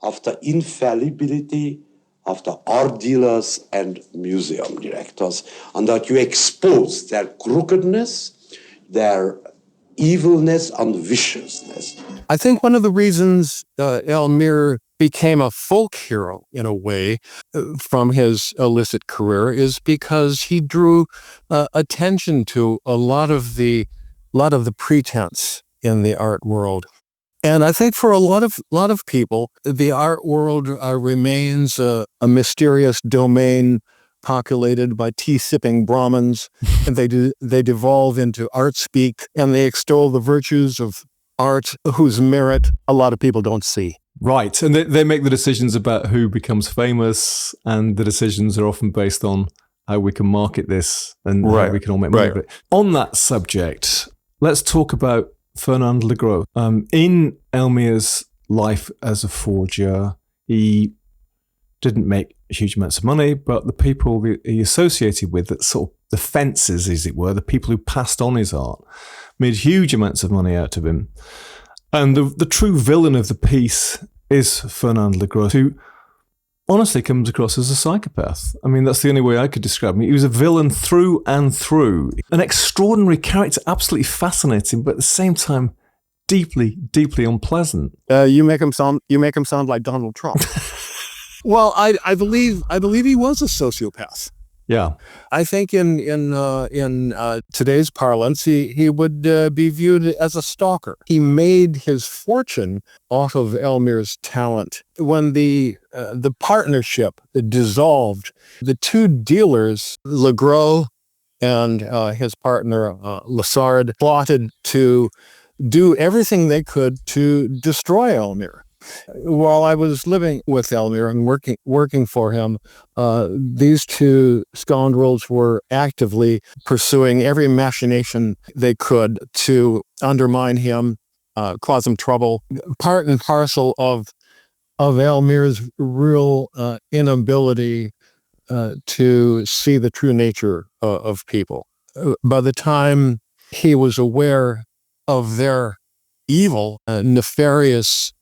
of the infallibility of the art dealers and museum directors, and that you exposed their crookedness, their evilness and viciousness. I think one of the reasons Elmyr became a folk hero in a way from his illicit career is because he drew attention to a lot of the pretense in the art world. And I think for a lot of people, the art world remains a mysterious domain populated by tea-sipping Brahmins, and they devolve into art speak, and they extol the virtues of art whose merit a lot of people don't see. Right, and they make the decisions about who becomes famous, and the decisions are often based on how we can market this and how we can all make money of it. On that subject, let's talk about Fernand Legros. In Elmyr's life as a forger, he didn't make huge amounts of money, but the people he associated with, that sort of the fences, as it were, the people who passed on his art, made huge amounts of money out of him. And the true villain of the piece is Fernand Legros, who honestly comes across as a psychopath. I mean, that's the only way I could describe him. He was a villain through and through. An extraordinary character, absolutely fascinating, but at the same time, deeply, deeply unpleasant. You make him sound like Donald Trump. Well, I believe he was a sociopath. Yeah, I think in today's parlance, he would be viewed as a stalker. He made his fortune off of Elmyr's talent. When the partnership dissolved, the two dealers, Legros and his partner Lessard, plotted to do everything they could to destroy Elmyr. While I was living with Elmyr and working for him, these two scoundrels were actively pursuing every machination they could to undermine him, cause him trouble. Part and parcel of Elmyr's real inability to see the true nature of people. By the time he was aware of their evil, nefarious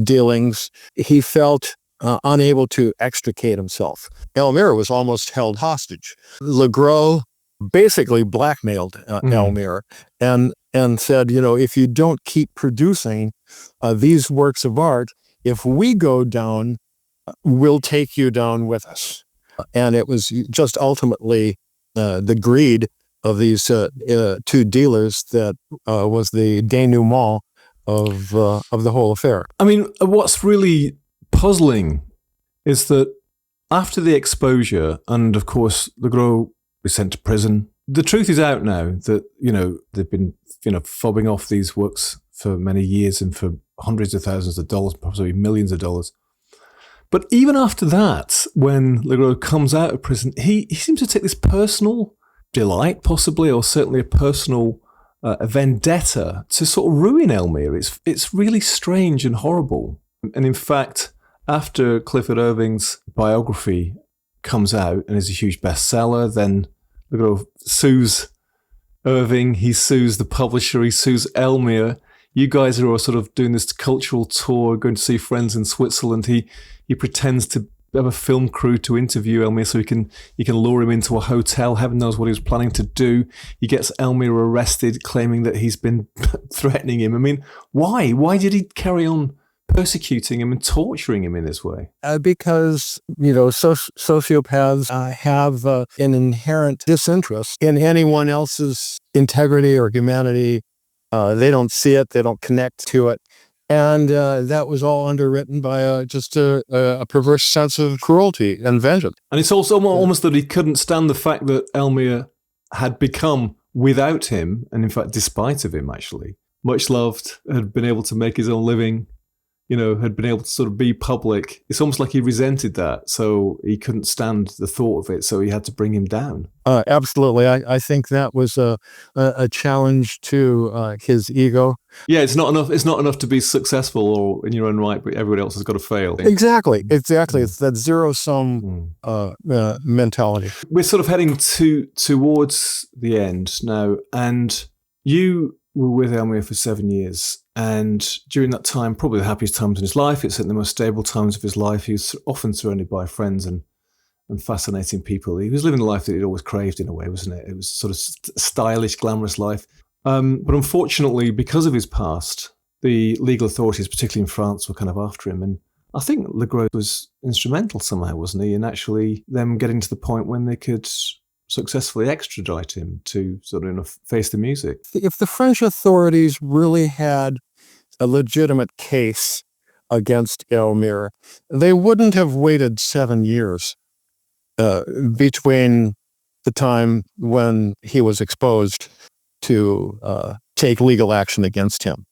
dealings, he felt unable to extricate himself. Elmyr was almost held hostage. Legros basically blackmailed Elmyr and said, if you don't keep producing these works of art, if we go down, we'll take you down with us. And it was just ultimately the greed of these two dealers that was the denouement of the whole affair. I mean, what's really puzzling is that after the exposure, and of course, Legros was sent to prison. The truth is out now that they've been fobbing off these works for many years and for hundreds of thousands of dollars, possibly millions of dollars. But even after that, when Legros comes out of prison, he seems to take this personal delight, possibly, or certainly a personal a vendetta to sort of ruin Elmyr. It's really strange and horrible. And in fact, after Clifford Irving's biography comes out and is a huge bestseller, then Legros sues Irving, he sues the publisher, he sues Elmyr. You guys are all sort of doing this cultural tour, going to see friends in Switzerland. He pretends to have a film crew to interview Elmyr so he can lure him into a hotel. Heaven knows what he was planning to do. He gets Elmyr arrested, claiming that he's been threatening him. I mean, why? Why did he carry on persecuting him and torturing him in this way? Because, sociopaths have an inherent disinterest in anyone else's integrity or humanity. They don't see it. They don't connect to it. And that was all underwritten by just a perverse sense of cruelty and vengeance. And it's also almost that he couldn't stand the fact that Elmyr had become, without him, and in fact despite of him actually, much loved, had been able to make his own living, had been able to sort of be public. It's almost like he resented that, so he couldn't stand the thought of it, so he had to bring him down. Absolutely. I think that was a challenge to his ego. Yeah, it's not enough to be successful or in your own right, but everyone else has got to fail. Exactly. It's that zero-sum mentality. We're sort of heading towards the end now, and you were with Elmyr for 7 years. And during that time, probably the happiest times in his life, it's certainly the most stable times of his life. He was often surrounded by friends and fascinating people. He was living the life that he'd always craved in a way, wasn't it? It was sort of stylish, glamorous life. But unfortunately, because of his past, the legal authorities, particularly in France, were kind of after him. And I think Le Gros was instrumental somehow, wasn't he, in actually them getting to the point when they could successfully extradite him to sort of face the music. If the French authorities really had a legitimate case against Elmyr, they wouldn't have waited 7 years between the time when he was exposed to take legal action against him.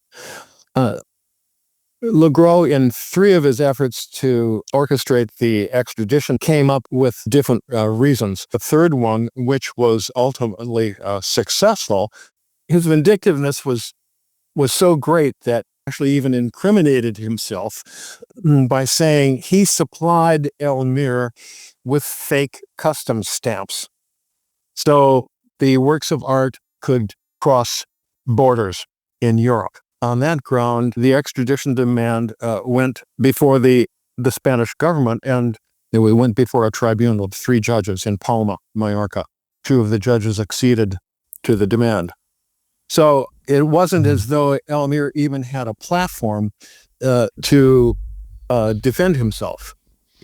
Le Gros, in 3 of his efforts to orchestrate the extradition, came up with different reasons. The third one, which was ultimately successful, his vindictiveness was so great that actually even incriminated himself by saying he supplied Elmyr with fake customs stamps. So the works of art could cross borders in Europe. On that ground, the extradition demand went before the Spanish government, and it went before a tribunal of 3 judges in Palma, Mallorca. 2 of the judges acceded to the demand. So it wasn't as though Elmyr even had a platform to defend himself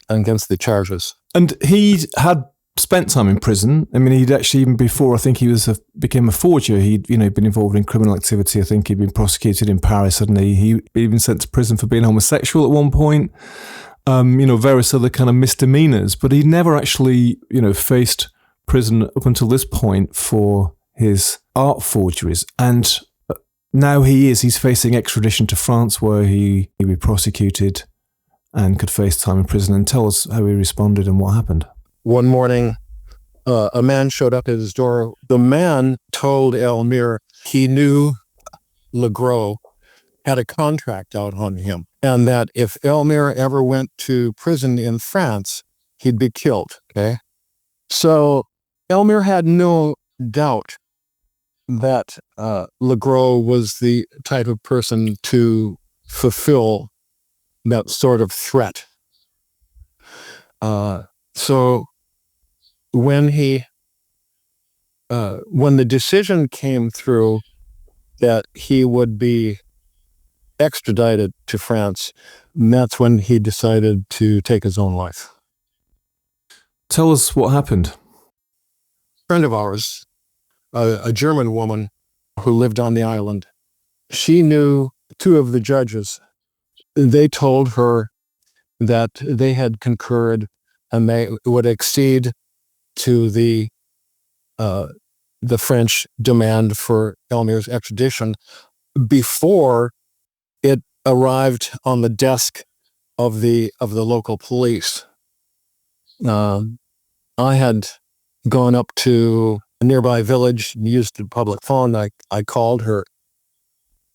against the charges. And he had spent time in prison. I mean, he'd actually, even before, I think he became a forger. He'd been involved in criminal activity. I think he'd been prosecuted in Paris, hadn't he? He even sent to prison for being homosexual at one point. Various other kind of misdemeanors. But he never actually, faced prison up until this point for his art forgeries. And now he's facing extradition to France, where he'd be prosecuted and could face time in prison. And tell us how he responded and what happened. One morning, a man showed up at his door. The man told Elmyr he knew Le Gros had a contract out on him, and that if Elmyr ever went to prison in France, he'd be killed. Okay, so Elmyr had no doubt that Le Gros was the type of person to fulfill that sort of threat. So when the decision came through that he would be extradited to France, that's when he decided to take his own life. Tell us what happened. A friend of ours, a German woman who lived on the island, she knew 2 of the judges. They told her that they had concurred and they would accede to the French demand for Elmyr's extradition before it arrived on the desk of the local police. I had gone up to a nearby village and used the public phone. I called her,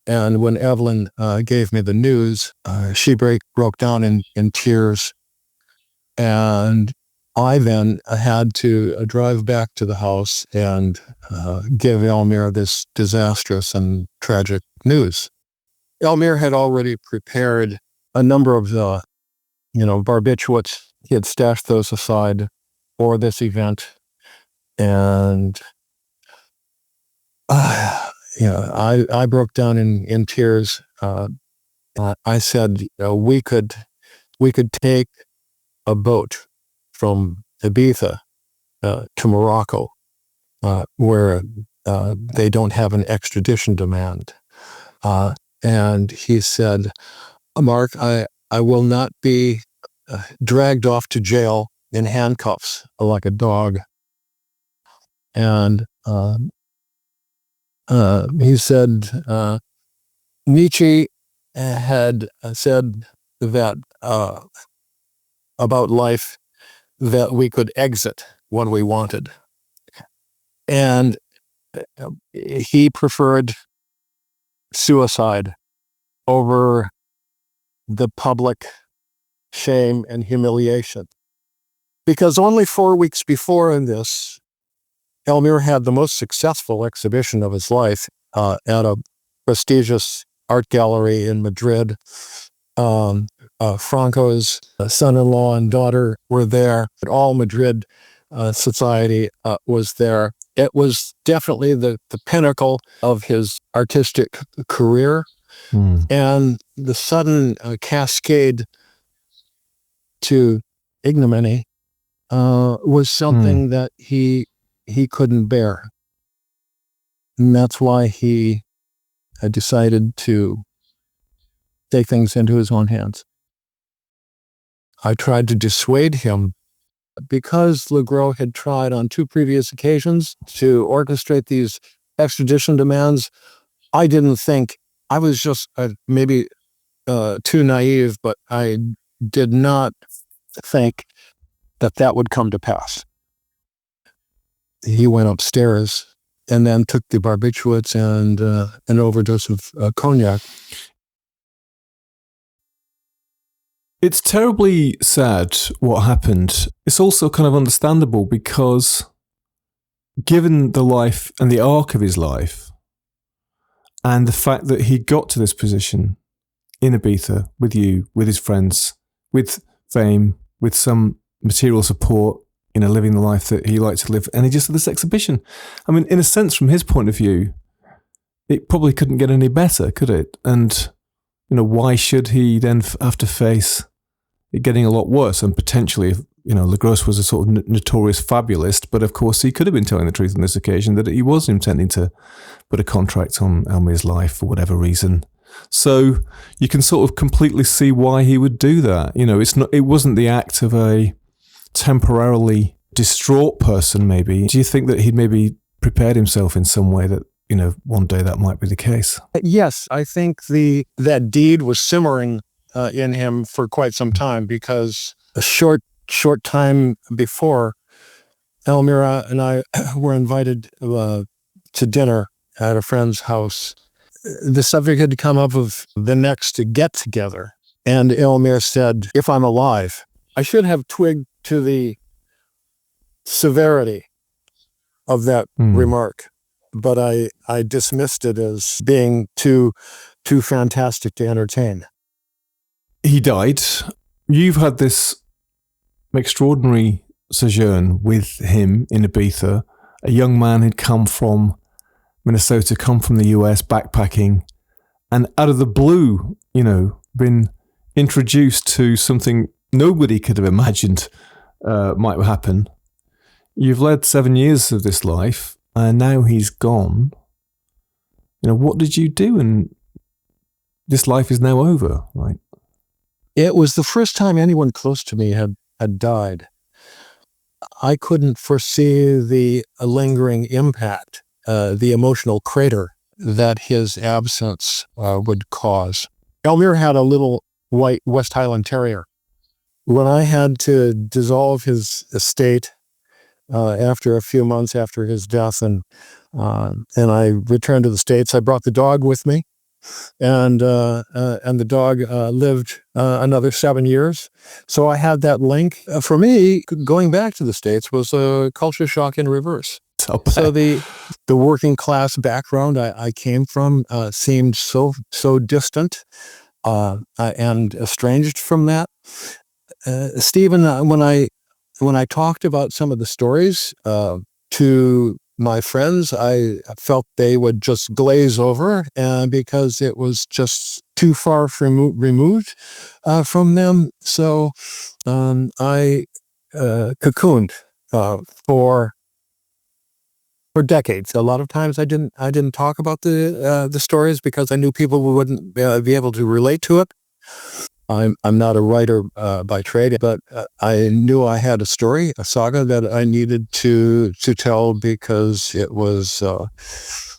and when Evelyn gave me the news, she broke down in tears. And I then had to drive back to the house and give Elmyr this disastrous and tragic news. Elmyr had already prepared a number of barbiturates. He had stashed those aside for this event. And I broke down in tears. I said, we could take a boat from Ibiza to Morocco, where they don't have an extradition demand. And he said, Mark, I will not be dragged off to jail in handcuffs like a dog. And he said, Nietzsche had said that about life, that we could exit when we wanted. And he preferred suicide over the public shame and humiliation. Because only 4 weeks before in this, Elmyr had the most successful exhibition of his life at a prestigious art gallery in Madrid. Franco's son-in-law and daughter were there. All Madrid society was there. It was definitely the pinnacle of his artistic career. And the sudden cascade to ignominy was something that he couldn't bear. And that's why he decided to take things into his own hands. I tried to dissuade him because Legros had tried on 2 previous occasions to orchestrate these extradition demands. I didn't think, I was just maybe too naive, but I did not think that would come to pass. He went upstairs and then took the barbiturates and an overdose of cognac. It's terribly sad what happened. It's also kind of understandable because given the life and the arc of his life and the fact that he got to this position in Ibiza with you, with his friends, with fame, with some material support, living the life that he liked to live, and he just did this exhibition. I mean, in a sense, from his point of view, it probably couldn't get any better, could it? And, why should he then have to face it getting a lot worse? And potentially, Legros was a sort of notorious fabulist, but of course he could have been telling the truth on this occasion that he was intending to put a contract on Elmyr's life for whatever reason. So you can sort of completely see why he would do that. It wasn't the act of a temporarily distraught person, maybe. Do you think that he'd maybe prepared himself in some way that, one day that might be the case? Yes, I think that deed was simmering in him for quite some time, because a short time before, Elmyra and I were invited to dinner at a friend's house. The subject had come up of the next get-together, and Elmyr said, if I'm alive, I should have twigged to the severity of that remark, but I dismissed it as being too fantastic to entertain. He died. You've had this extraordinary sojourn with him in Ibiza, a young man who'd come from Minnesota, come from the US, backpacking, and out of the blue, been introduced to something nobody could have imagined might happen. You've led 7 years of this life, and now he's gone. What did you do? And this life is now over, right? It was the first time anyone close to me had died. I couldn't foresee the lingering impact, the emotional crater that his absence would cause. Elmyr had a little white West Highland Terrier. When I had to dissolve his estate after a few months after his death, and I returned to the States, I brought the dog with me, and the dog lived another 7 years. So I had that link. For me, going back to the States was a culture shock in reverse. So the working class background I came from seemed so distant and estranged from that. Stephen, when I talked about some of the stories to my friends, I felt they would just glaze over because it was just too far removed from them. So I cocooned for decades. A lot of times I didn't talk about the stories because I knew people wouldn't be able to relate to it. I'm not a writer by trade, but I knew I had a story, a saga that I needed to tell because it was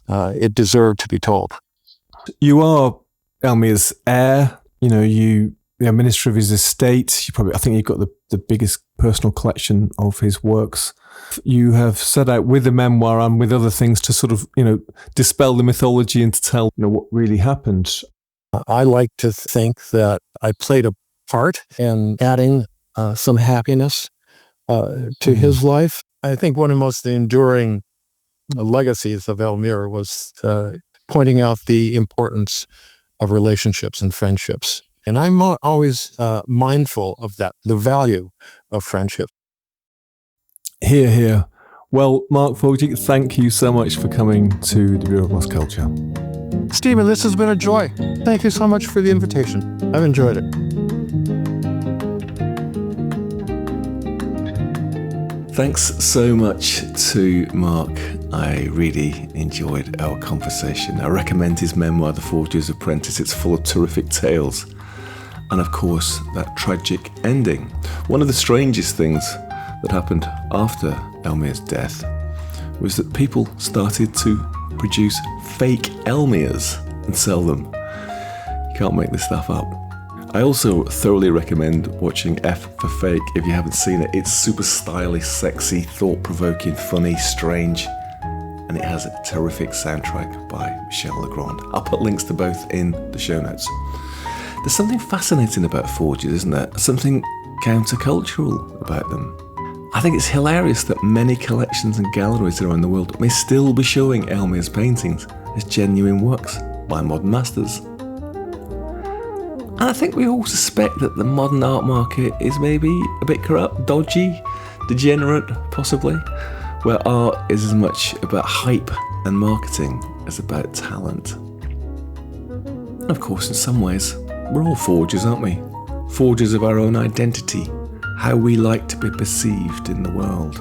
it deserved to be told. You are Elmyr's heir. You are minister of his estate. I think you've got the biggest personal collection of his works. You have set out with the memoir and with other things to sort of dispel the mythology and to tell what really happened. I like to think that I played a part in adding some happiness to his life. I think one of the most enduring legacies of Elmyr was pointing out the importance of relationships and friendships. And I'm always mindful of that, the value of friendship. Here. Well, Mark Forgy, thank you so much for coming to the Bureau of Lost Culture. Stephen, this has been a joy. Thank you so much for the invitation. I've enjoyed it. Thanks so much to Mark. I really enjoyed our conversation. I recommend his memoir, The Forger's Apprentice. It's full of terrific tales. And of course, that tragic ending. One of the strangest things that happened after Elmyr's death was that people started to produce fake Elmyrs and sell them. You can't make this stuff up. I also thoroughly recommend watching F for Fake if you haven't seen it. It's super stylish, sexy, thought-provoking, funny, strange, and it has a terrific soundtrack by Michel Legrand. I'll put links to both in the show notes. There's something fascinating about forges, isn't there? Something countercultural about them. I think it's hilarious that many collections and galleries around the world may still be showing Elmyr's paintings as genuine works by modern masters. And I think we all suspect that the modern art market is maybe a bit corrupt, dodgy, degenerate, possibly, where art is as much about hype and marketing as about talent. And of course, in some ways, we're all forgers, aren't we? Forgers of our own identity, how we like to be perceived in the world.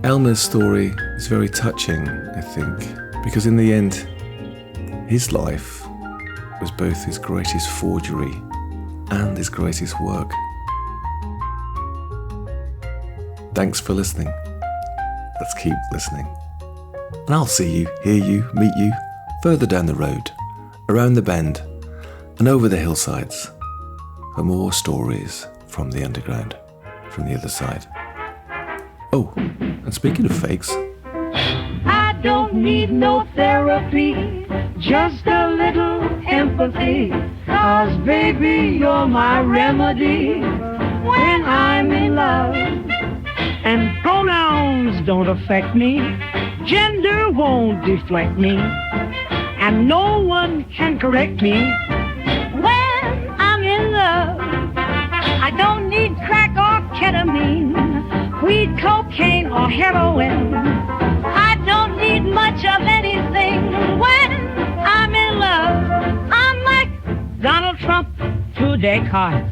Elmyr's story is very touching, I think, because in the end, his life was both his greatest forgery and his greatest work. Thanks for listening. Let's keep listening. And I'll see you, hear you, meet you further down the road, around the bend, and over the hillsides for more stories from the underground, from the other side. Oh, and speaking of fakes, I don't need no therapy, just a little empathy, 'cause baby, you're my remedy when I'm in love. And pronouns don't affect me, gender won't deflect me, and no one can correct me when I'm in love. I don't need crack or ketamine, weed, cocaine or heroin. I don't need much of anything when I'm in love. I'm like Donald Trump to Descartes,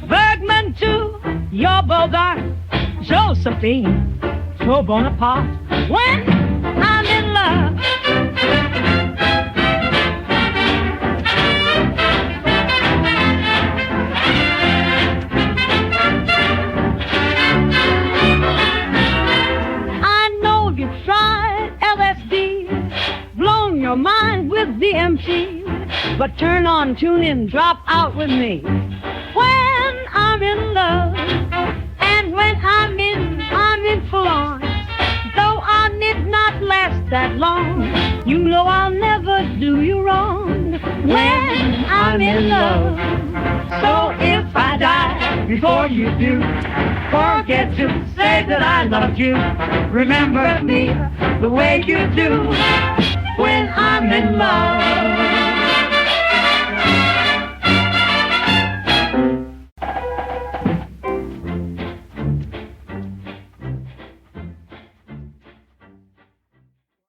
Bergman to your Bogart, Josephine to Bonaparte when I'm in love. I know you've tried LSD, blown your mind with DMT, but turn on, tune in, drop out with me when I'm in love. And when I'm in full on, though I need not last that long, you know I'll never do you wrong when I'm in love. So if I die before you do, forget to say that I loved you. Remember me the way you do.